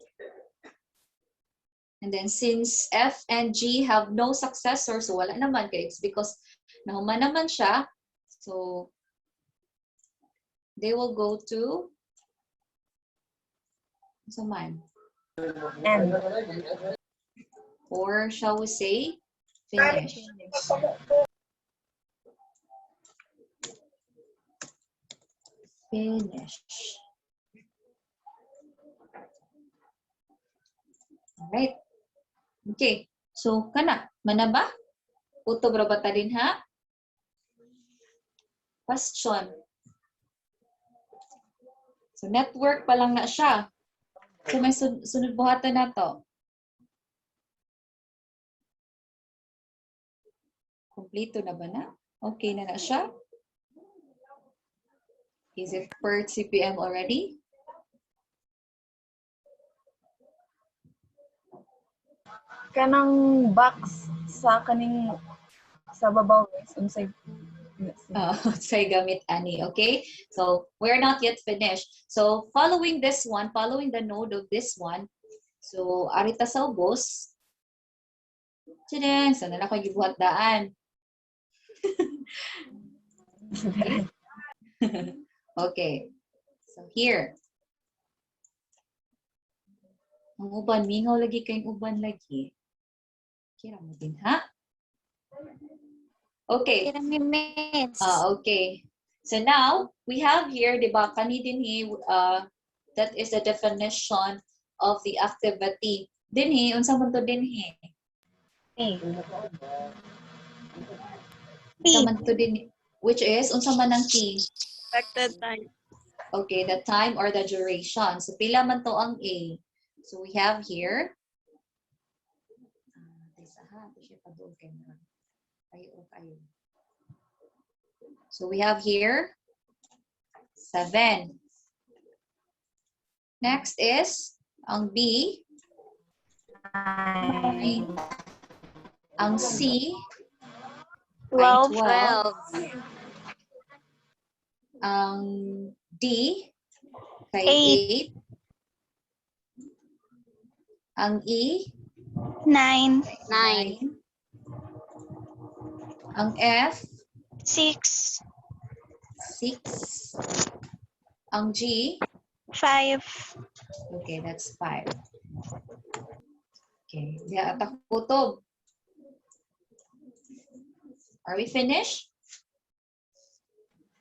And then since F and G have no successor, so wala naman kaya it's because nahuman naman siya. So they will go to man. And Or shall we say finish? Finish. Alright. Okay. So, kana. Mana ba? Uto bra ba ta din ha? Question. So, network pa lang na siya. So, may sunod buhatan na to. Kompleto na ba na? Okay na siya? Is it PERT CPM already? kanang box sa kaning sa babaw guys unsay Say gamit ani, okay? So we're not yet finished. So following this one, following the node of this one, so arita sa ubos. Tadang, sana na ko gibuhat daan. Okay. Okay. So here. Ang uban, mingaw lagi kayong uban lagi. Kira mo din, ha? Okay. Kira mi miss. Okay. So now, we have here, di ba, kani din that is the definition of the activity. Dinhi, unsa man to dinhi? Unsa man to dinhi? Which is, unsa man ang T? Expected time. Okay, the time or the duration. So, pila man to ang A? So, we have here. So, we have here 7. Next is ang B. 9. Ang C. 12. 12. Ang D. Kay 8. Ang E. 9, 9. Ang F. 6, 6. Ang G. 5, Okay, that's 5. Okay, diya atak kutob. Are we finished?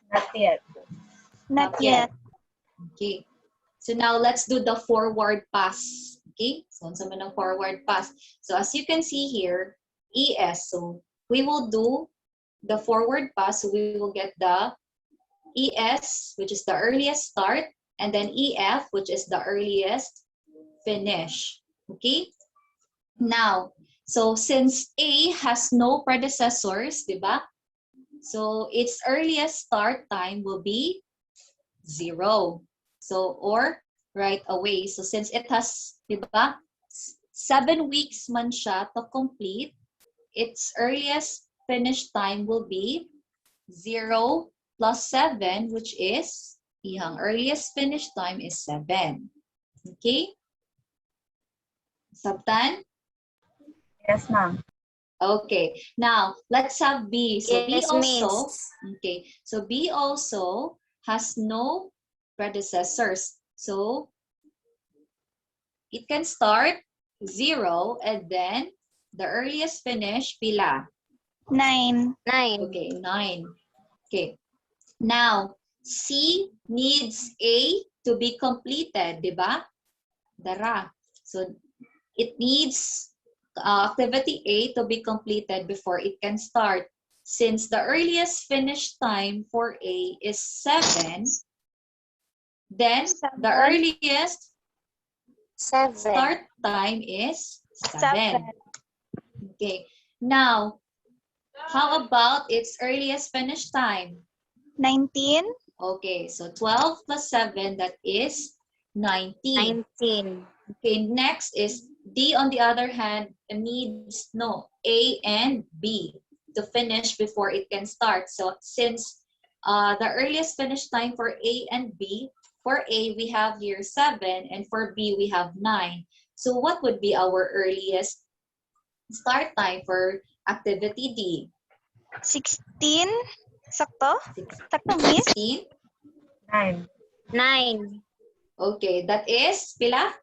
not yet. not yet. Okay. So now let's do the forward pass. Okay, so sa man ang forward pass. So as you can see here, ES. So we will do the forward pass. So we will get the ES, which is the earliest start, and then EF, which is the earliest finish. Okay. Now, so since A has no predecessors, diba? So its earliest start time will be 0. So, or right away. So since it has, diba, 7 weeks man siya to complete, its earliest finish time will be 0 plus 7, which is, ihang earliest finish time is 7. Okay? Sabtan? Yes, ma'am. Okay. Now, let's have B. So B Yes, also, miss. okay. So B also has no predecessors. So it can start 0 and then The earliest finish, pila? 9. 9. Okay, 9. Okay. Now, C needs A to be completed, di ba? Dara. So, it needs activity A to be completed before it can start. Since the earliest finish time for A is 7, then the 7. earliest 7. start time is 7. 7. Okay. Now, how about its earliest finish time? 19. Okay, so 12 plus 7, that is 19. 19. Okay, next is D, on the other hand, needs A and B to finish before it can start. So since the earliest finish time for A and B, for A we have here 7 and for B we have 9. So what would be our earliest start time for activity D? 16. Sakto? Sakto, miss? 16? 9. 9. Okay, that is pila?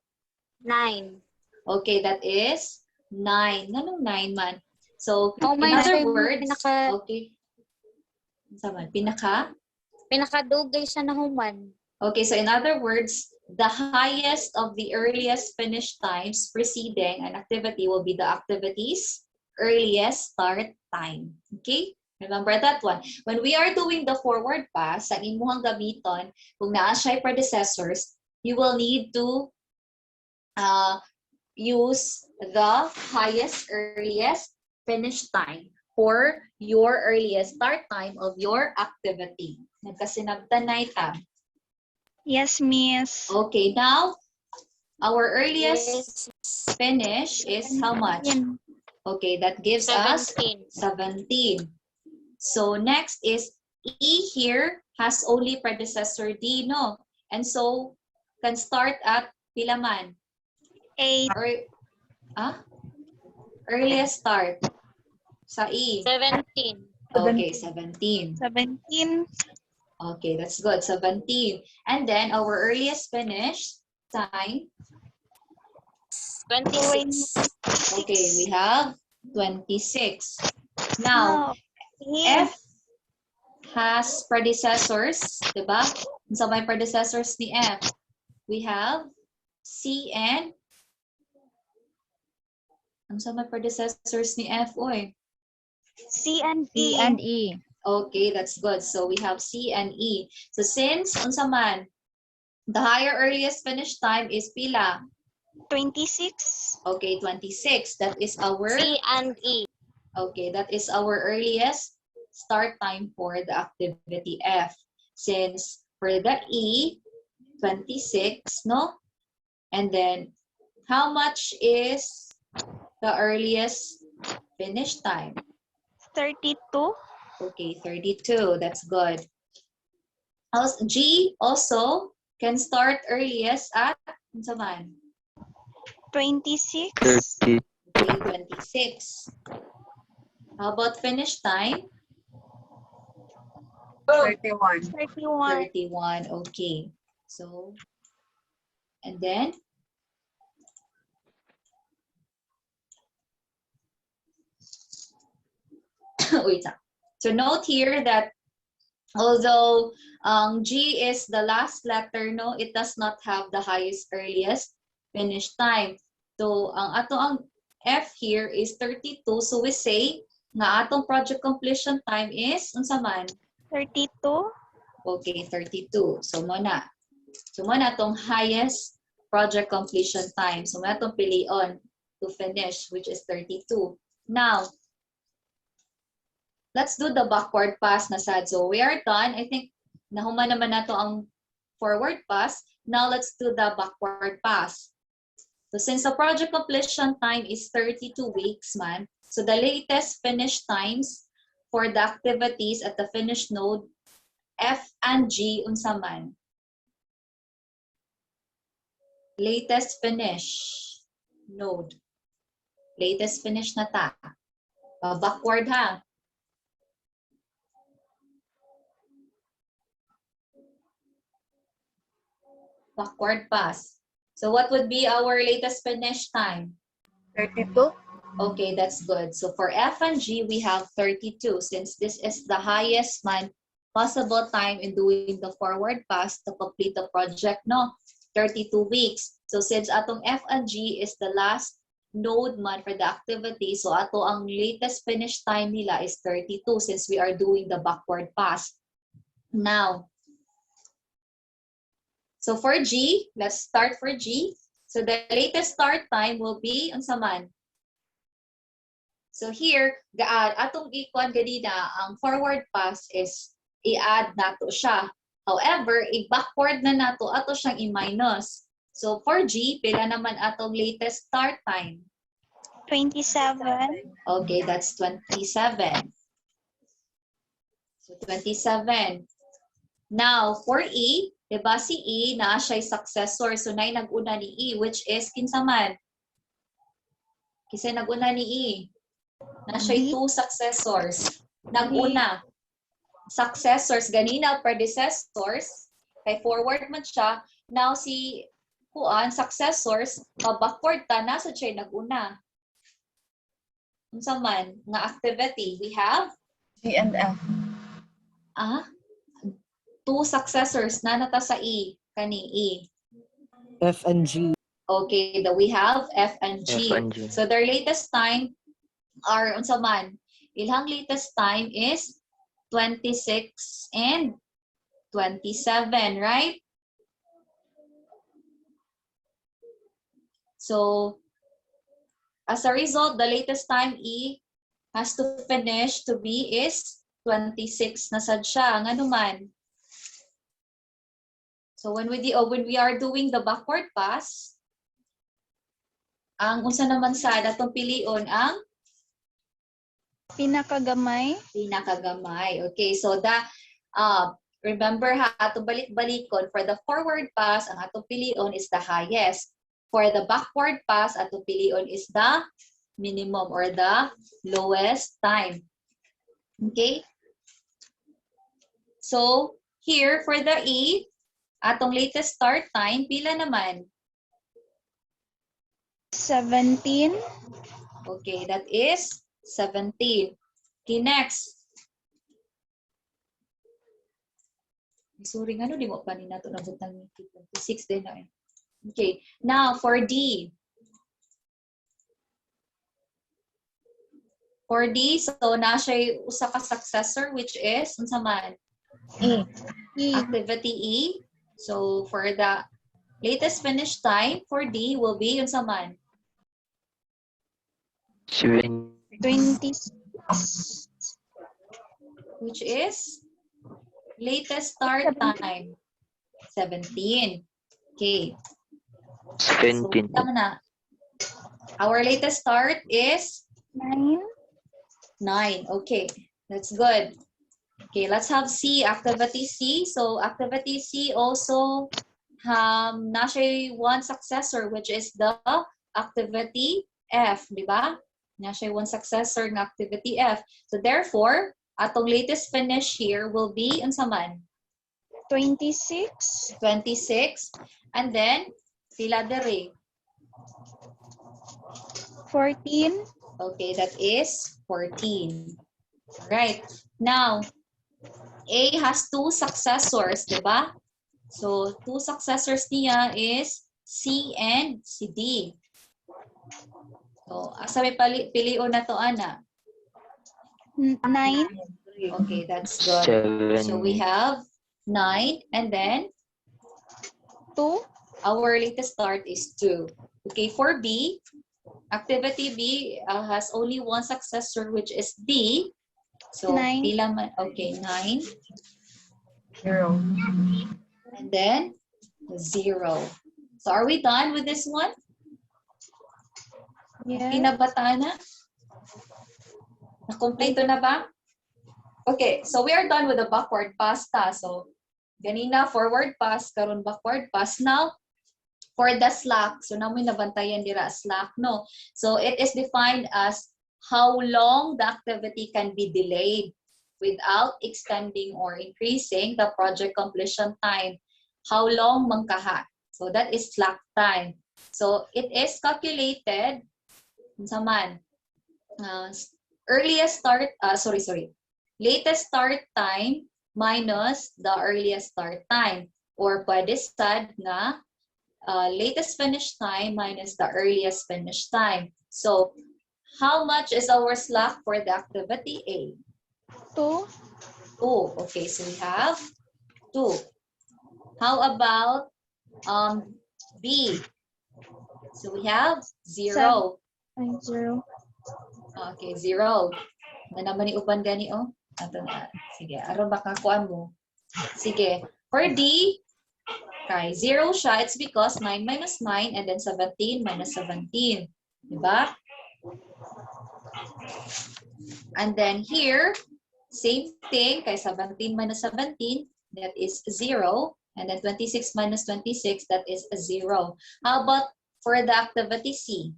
9. Okay, that is 9. Nanong 9 man? So, Oh, in may other nasa- words, pinaka- okay. Sama, pinaka? Pinakadugay siya na human. Okay, so in other words, the highest of the earliest finish times preceding an activity will be the activity's earliest start time. Okay? Remember that one. When we are doing the forward pass, ang imuhang gamiton, kung naa siya predecessors, you will need to use the highest earliest finish time for your earliest start time of your activity. Nagkasinabtan na ita. Yes, miss. Okay, now our earliest Yes. finish is how much? 17. Okay, that gives us 17. 17. So next is E here has only predecessor D, no? And so can start at pilaman? 8. Earliest start sa E. 17. Okay, 17. 17. Okay, that's good. 17. And then our earliest finish time. 26. Okay, we have 26. Now, Yeah. F has predecessors, diba? So may predecessors ni F. We have C and ang sa may predecessors ni F, oy. C and C E. and E. Okay, that's good. So we have C and E. So since unsa man, the higher earliest finish time is pila. 26. Okay, 26. That is our C and E. okay, that is our earliest start time for the activity F. Since for the E, 26, no? And then how much is the earliest finish time? 32. Okay, 32. That's good. G also can start earliest at unsa man? 26. 30. Okay, 26. How about finish time? 31. 31. 31. Okay. So, and then wait. So note here that although G is the last letter, no, it does not have the highest earliest finish time. So ang F here is 32. So we say nga atong project completion time is unsa man? 32. Okay, 32. So muna. So muna tong highest project completion time. So muna tong pilion to finish, which is 32. Now, let's do the backward pass na sad. So we are done. I think nahuman naman nato ang forward pass. Now let's do the backward pass. So since the project completion time is 32 weeks, man, so the latest finish times for the activities at the finish node F and G unsa man? Latest finish node. Latest finish na ta. Backward ha. Backward pass. So what would be our latest finish time? 32. Okay, that's good. So for F and G, we have 32 since this is the highest possible time in doing the forward pass to complete the project, no? 32 weeks. So since atong F and G is the last node man for the activity, so ato ang latest finish time nila is 32 since we are doing the backward pass. Now, so for G, let's start for G. So the latest start time will be unsa man? So here, atong ikuan ganina, ang forward pass is i-add nato siya. However, i-backward na nato ato siyang i-minus. So for G, pila naman atong latest start time? 27. Okay, that's 27. So 27. Now, for E, diba si E, na siya'y successor. So na nag-una ni E, which is kinsa man? Kasi nag-una ni E. Na siya'y two successors. Nag-una. Successors, ganina, predecessors. Kay forward man siya. Now, si kuan, successors, pa-backward ta, nasa siya'y nag-una. Unsa man, nga activity, we have? G and F. Two successors na nata sa E, kani E. F and G. Okay, we have F and G. F and G. So their latest time are unsa man? Ilang latest time is 26 and 27, right? So as a result, the latest time E has to finish to be is 26 na sad siya. Nga naman. So when we are doing the backward pass, ang unsa naman sa atong pilion ang Pinakagamay. pinakagamay. Okay, so remember ha, atong balik-balikon for the forward pass, ang atong pilion is the highest. For the backward pass, atong pilion is the minimum or the lowest time. Okay? So here for the E, atong latest start time, pila naman? 17. Okay, that is 17. Okay, next. Sorry, ano di mo pa ni nato nabutang ni 26 din na eh. Okay, now for D. For D, so na siya usa ka successor which is unsa man? E. Activity E. So for the latest finish time for D will be unsa man? 26. Which is latest start time 17. Okay. 17. So, na. Our latest start is 9. 9. Okay, that's good. Okay, let's have C, activity C. So activity C also na siya one successor which is the activity F, di ba? Na siya one successor ng activity F. So therefore, atong latest finish here will be unsa man? 26. 26. And then, pila dere? 14. Okay, that is 14. Right. Now, A has two successors, di ba? So, two successors niya is C and si D. So, asa may pilion na to, Ana? 9. Okay, that's good. 7. So, we have 9 and then 2. our latest start is 2. Okay, for B, activity B has only one successor which is D. So, 9. pila man? Okay, 9. 0. And then 0. So, are we done with this one? Yes. Pinabata na? Nakompleto na ba? Okay, so we are done with the backward pass ta. So, ganina forward pass, karon backward pass. Now, for the slack, so namin nabantayan dira slack, no? So, it is defined as how long the activity can be delayed without extending or increasing the project completion time. How long mangkaha? So, that is slack time. So, it is calculated, unsa man? latest start time minus the earliest start time. Or pwede sad nga, latest finish time minus the earliest finish time. So, how much is our slack for the activity A? 2. 2. Okay, so we have 2. How about B? So we have 0. 0. Okay, 0. Na naman ni uban gani oh. Ato na. Sige, aron baka kuan mo. Sige, for D, okay, 0 siya. It's because 9 minus 9 and then 17 minus 17. Diba? And then here, same thing. Kay 17 minus 17, that is 0. And then 26 minus 26, that is a 0. How about for the activity C?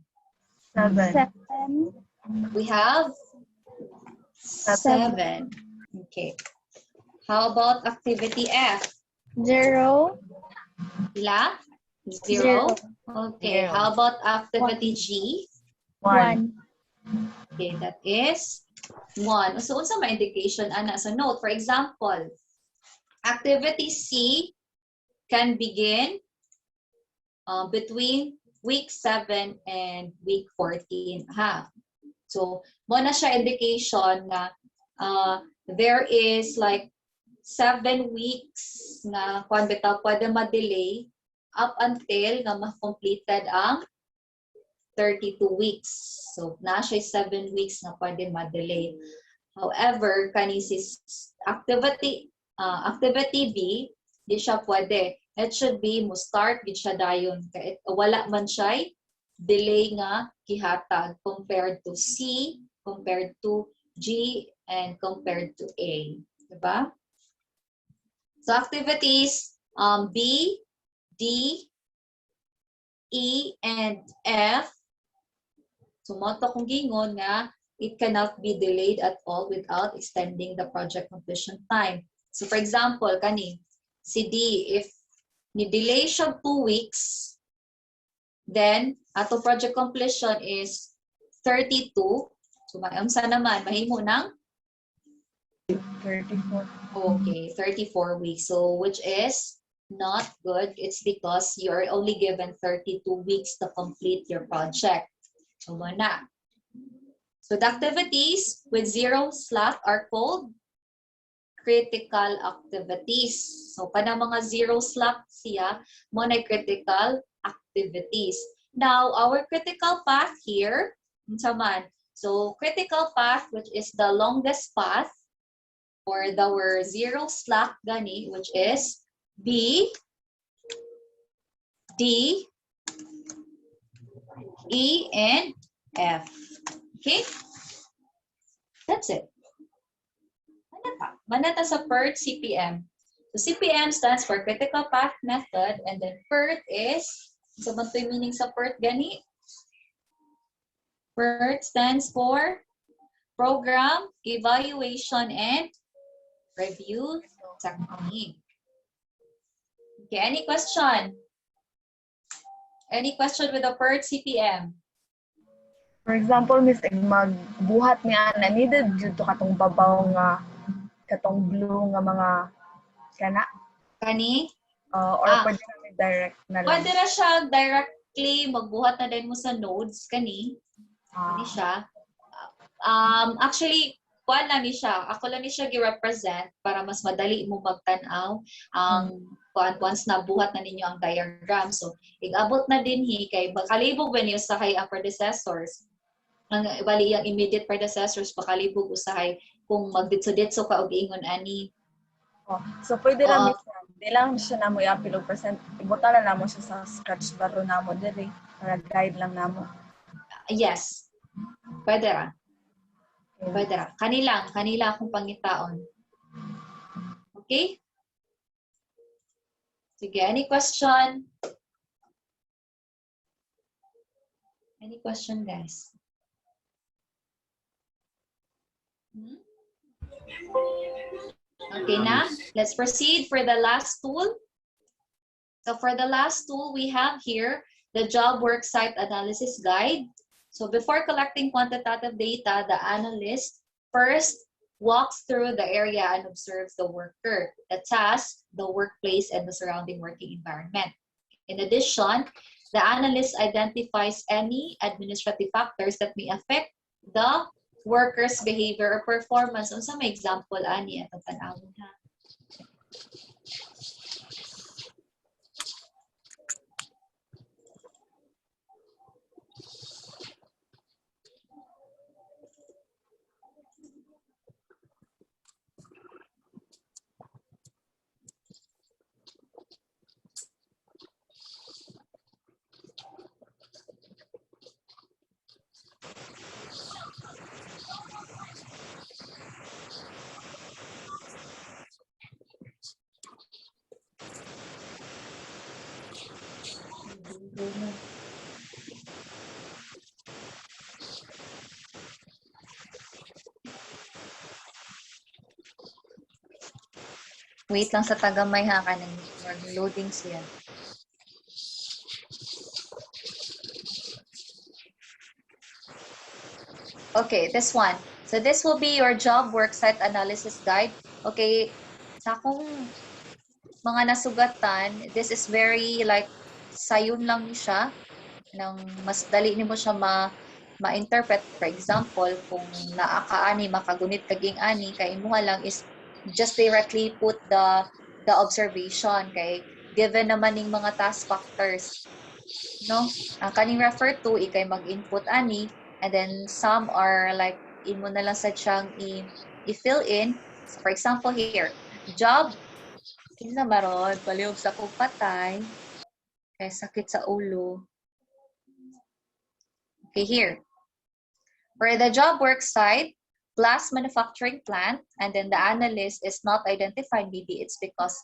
7. 7. We have 7. Okay. How about activity F? 0. Ila? 0. 0. Okay. How about activity G? 1. 1. Okay, that is 1. So, unsa may indication, ana? So, note, for example, activity C can begin between week 7 and week 14. Ha? So, mo na siya indication na there is like 7 weeks na kung bitaw pwede ma-delay up until na ma-completed ang 32 weeks. So, na siya 7 weeks na pwede ma-delay. However, kani si activity B, di siya pwede. It should be mo start gid siya dayon. Kaya wala man siya delay nga gihatag compared to C, compared to G, and compared to A. Diba? So activities B, D, E, and F. Sumoto kong gingon nga it cannot be delayed at all without extending the project completion time. So for example, kani, si D, if ni-delay siya 2 weeks, then ato project completion is 32. So maunsa naman, mahimo ng 34. okay, 34 weeks. So which is not good. It's because you're only given 32 weeks to complete your project. So na. So the activities with 0 slack are called critical activities. So kada mga 0 slack siya, mo na critical activities. Now, our critical path here, so critical path, which is the longest path, or our 0 slack gani, which is B, D, E, and F. Okay? That's it. Manata sa PERT CPM. So CPM stands for Critical Path Method, and then PERT is, so man to yung meaning sa PERT gani? PERT stands for Program, Evaluation, and Review Technique. Okay, any question? Any question with the PERT CPM? For example, Miss, magbuhat niya na needed dito katong babaw nga katong blue nga mga kana Kani? or pwede na direct na lang. Pwede na siya directly magbuhat na din mo sa nodes kani. Kani siya. Actually, kuan lang ni siya. Ako lang ni siya gi-represent para mas madali mo magtanaw ang once na buhat na ninyo ang diagram. So, igabot na din kay bakalibog ba niyo usahay ang predecessors. Ang bali ang immediate predecessors bakalibog usahay kung magditso-ditso ka og ingon ani. So pwede ra Miss, di lang siya namo i-upload percent. Ibuta na namo siya sa scratch baro namo diri para guide lang namo. Yes. Pwede ra. Pwede ra. Kanila akong pangitaon. Okay? Sige, any question? Any question, guys? Okay, na? Let's proceed for the last tool. So for the last tool, we have here the job worksite analysis guide. So before collecting quantitative data, the analyst first walks through the area and observes the worker, the task, the workplace, and the surrounding working environment. In addition, the analyst identifies any administrative factors that may affect the worker's behavior or performance. Unsa may example ani atong tan-awon ha? Wait lang sa tagamay ha, kanang loading siya. Okay, this one. So this will be your job worksite analysis guide. Okay, sa akong mga nasugatan, this is very like sayon lang ni siya. Nang mas dali nimo siya ma-interpret. For example, kung naakaani, makagunit kaging ani, kay imuha lang is just directly put the observation. Kay given naman ning mga task factors, no? Ang kaning refer to, ikay mag-input ani, and then some are like, imo na lang sa siyang i-fill in. So for example here, job, kinsa maron, palihog sa kong patay, kay sakit sa ulo. Okay, here. For the job work site, glass manufacturing plant, and then the analyst is not identified. Maybe it's because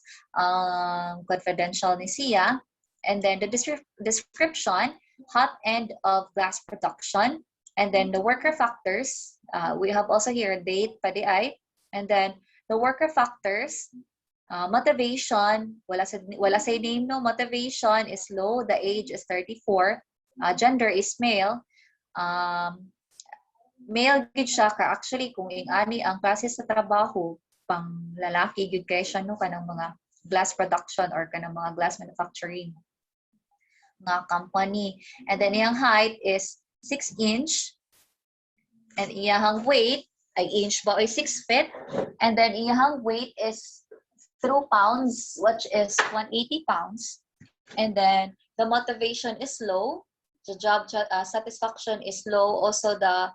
confidential ni siya. And then the description, hot end of glass production. And then the worker factors, we have also here date, PDI. And then the worker factors, motivation, wala say name, no, motivation is low, the age is 34, gender is male. Male gid siya ka actually kung ingani ang klase sa trabaho pang lalaki gid kay siya no kanang mga glass production or kanang mga glass manufacturing nga company. And then iyang height is 6 inch and iyang weight ay inch ba ay 6 feet, and then iyang weight is 2 pounds, which is 180 pounds. And then the motivation is low, the job satisfaction is low, also the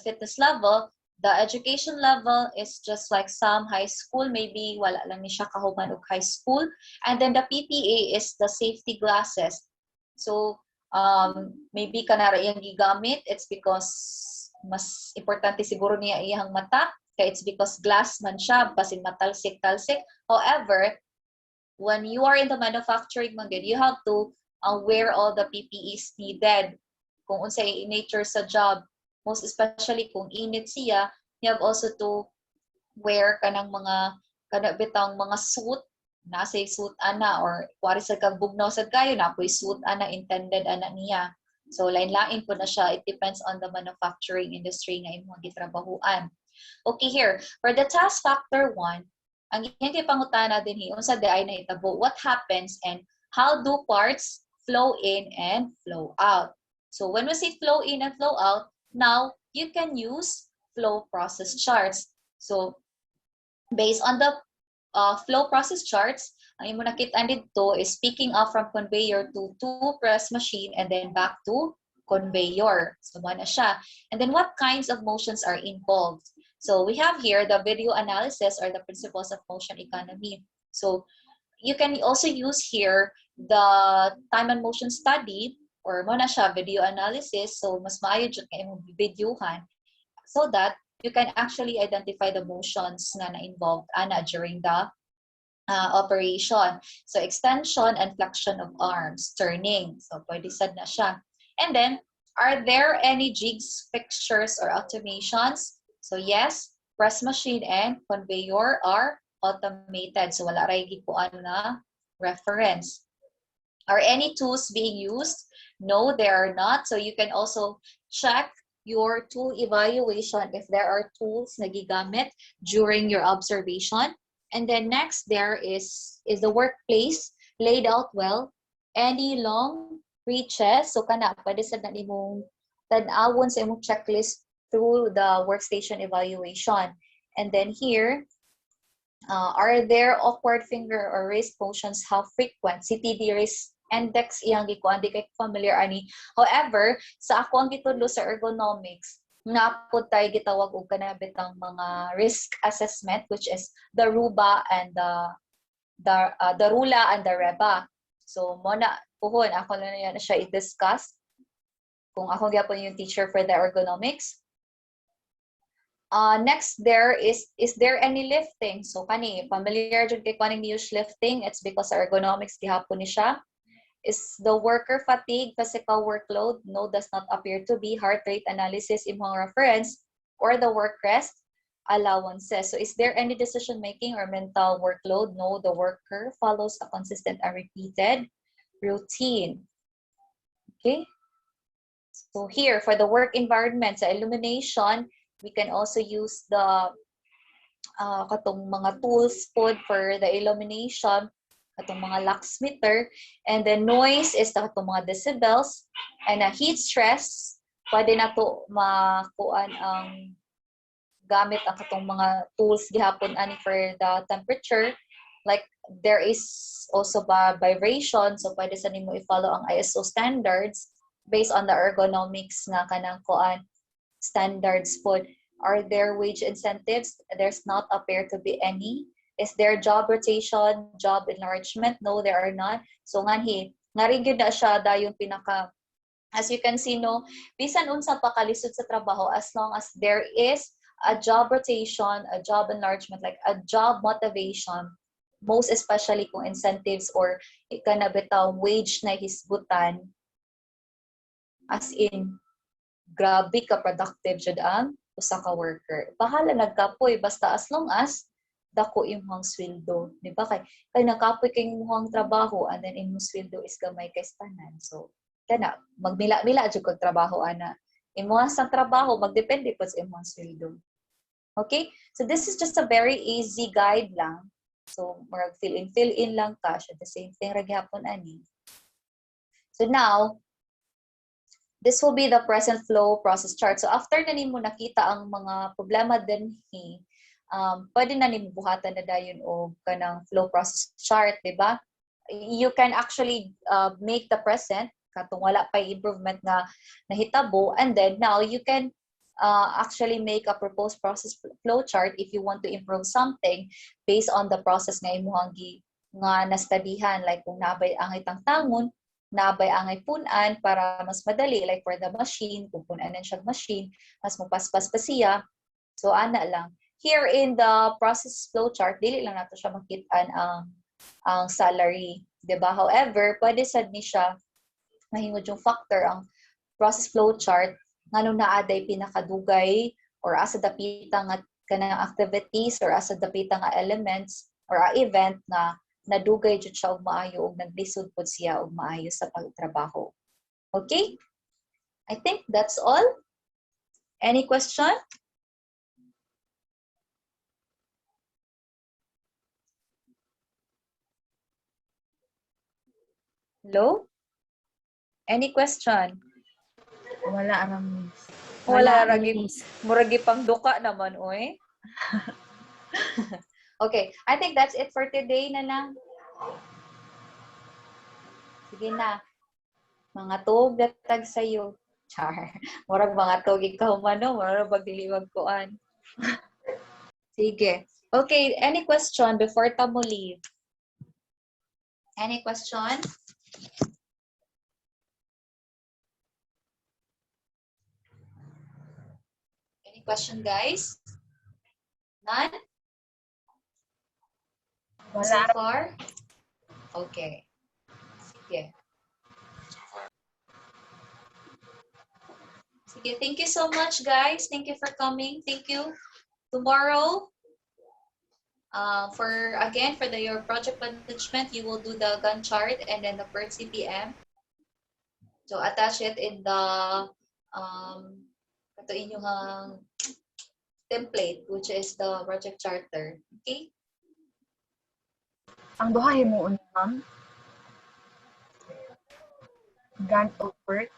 fitness level, the education level is just like some high school, maybe wala lang ni siya kahuman og high school. And then the PPA is the safety glasses. So maybe kanara iyang gigamit, it's because mas importante siguro niya iyang mata, kaya it's because glass man siya, basin matalsik-talsik. However, when you are in the manufacturing market, you have to wear all the PPEs needed. Kung unsay nature sa job, most especially kung init siya, you have also to wear kanang mga kanabitang mga suit, nasa suit ana, or kuwari sa kang bugnaw sad kayo na apoy suit ana intended ana niya. So lain-lain po na siya, it depends on the manufacturing industry nga imong gitrabahuan. Okay, here for the task factor 1, ang iyang pangutana din hi unsa di ay nahitabo, what happens and how do parts flow in and flow out. So when we say flow in and flow out, now you can use flow process charts. So based on the flow process charts, ang imo nakita dito is picking up from conveyor to press machine and then back to conveyor. So mo na siya. And then what kinds of motions are involved? So we have here the video analysis or the principles of motion economy. So you can also use here the time and motion study, or mo na siya video analysis. So mas maayo jud kay imong videohan so that you can actually identify the motions na na-involved ana during the operation. So extension and flexion of arms, turning. So pwede sad na siya. And then, are there any jigs, fixtures, or automations? So yes, press machine and conveyor are automated. So wala ray gikuan na reference. Are any tools being used? No, they are not. So you can also check your tool evaluation if there are tools na gigamit during your observation. And then next there is the workplace laid out well. Any long reaches, so kana pwede sa na nimong tan-awon sa imong checklist through the workstation evaluation. And then here, are there awkward finger or wrist motions? How frequent? CTD wrist index iyang gikuan, di kay familiar ani. However, sa ako ang gitudlo sa ergonomics, napod tayo gitawag og kanabitang mga risk assessment, which is the RUBA and the RULA and the REBA. So mo na puhon ako na yan siya i-discuss kung ako gyapon yung teacher for the ergonomics. Next there is there any lifting? So kani familiar jud kay kaning use lifting, it's because ergonomics gihapon ni siya. Is the worker fatigue, physical workload? No, does not appear to be. Heart rate analysis, imong reference, or the work rest allowances. So is there any decision making or mental workload? No, the worker follows a consistent and repeated routine. Okay. So here for the work environment, sa illumination, we can also use the katong mga tools pod for the illumination, katong mga lux meter, and then noise is katong mga decibels, and heat stress, pwede na to makuan ang gamit ang katong mga tools gihapon ani for the temperature. Like there is also vibration, so pwede sa nimo i-follow ang ISO standards based on the ergonomics nga kanang kuan standards pod. Are there wage incentives? There's not appear to be any. Is there job rotation, job enlargement? No, there are not. So nga rin gyud na siya dayon pinaka, as you can see no, bisan unsa pa kalisod sa trabaho, as long as there is a job rotation, a job enlargement, like a job motivation, most especially kung incentives or ikanabitaw wage na hisbutan, as in grabe ka productive jud ang usa ka worker. Bahala nagkapoy basta as long as dako imong sweldo, di ba? Kay nakapoy kay imong trabaho and then imong sweldo is gamay kay tanan. So kana magmila-mila jud kog trabaho ana. Imong sa trabaho magdepende po sa imong sweldo. Okay? So this is just a very easy guide lang. So murag fill in lang ka, the same thing ra gyapon ani. So now this will be the present flow process chart. So after na nimo nakita ang mga problema dinhi, pwede na nimo buhatan na dayon og kanang flow process chart, di ba? You can actually make the present katong wala pa improvement na nahitabo, and then now you can actually make a proposed process flow chart if you want to improve something based on the process nga imong nga nastudihan, like kung nabay angay tangtangon, nabay angay punan para mas madali, like for the machine, kung punanan siya machine, mas mapaspas pa siya. So ana lang. Here in the process flow chart, dili lang nato siya makitaan ang salary, di ba? However, pwede sad ni siya mahingod yung factor ang process flow chart ngano naaday pinakadugay or asa dapita nga kanang activities or asa dapita nga elements or a event na nadugay jud siya og maayo og naglisod pod siya og maayo sa pagtrabaho. Okay? I think that's all. Any question? Hello? Any question? Wala ra miss. Wala ragi, muragi pang duka naman, oy. Okay, I think that's it for today na lang. Sige na. Mga tog datag sa'yo. Char. Murag mga tog ikaw man, no? Murag magdiliwag koan. Sige. Okay, any question before tamo leave? Any question? Any question, guys? None? Wala So ra. far? Okay. Sige. Sige, thank you so much, guys. Thank you for coming. Thank you. Tomorrow, For your project management, you will do the Gantt chart and then the PERT CPM. So attach it in the ito inyong template, which is the project charter. Okay? Ang duha himuon ma'am. Gantt o PERT.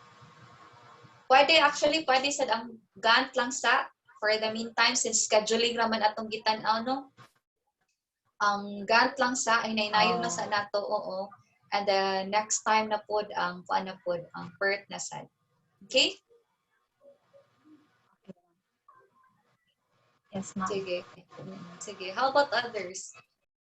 Pwede sa ang Gantt lang sa for the meantime since scheduling raman atong gitan-aw no. Ang Gantt lang sa ay nainayon na sa nato, oo. And the next time na pod ang PERT na sad. Okay? Yes, ma'am. Sige. Sige. How about others?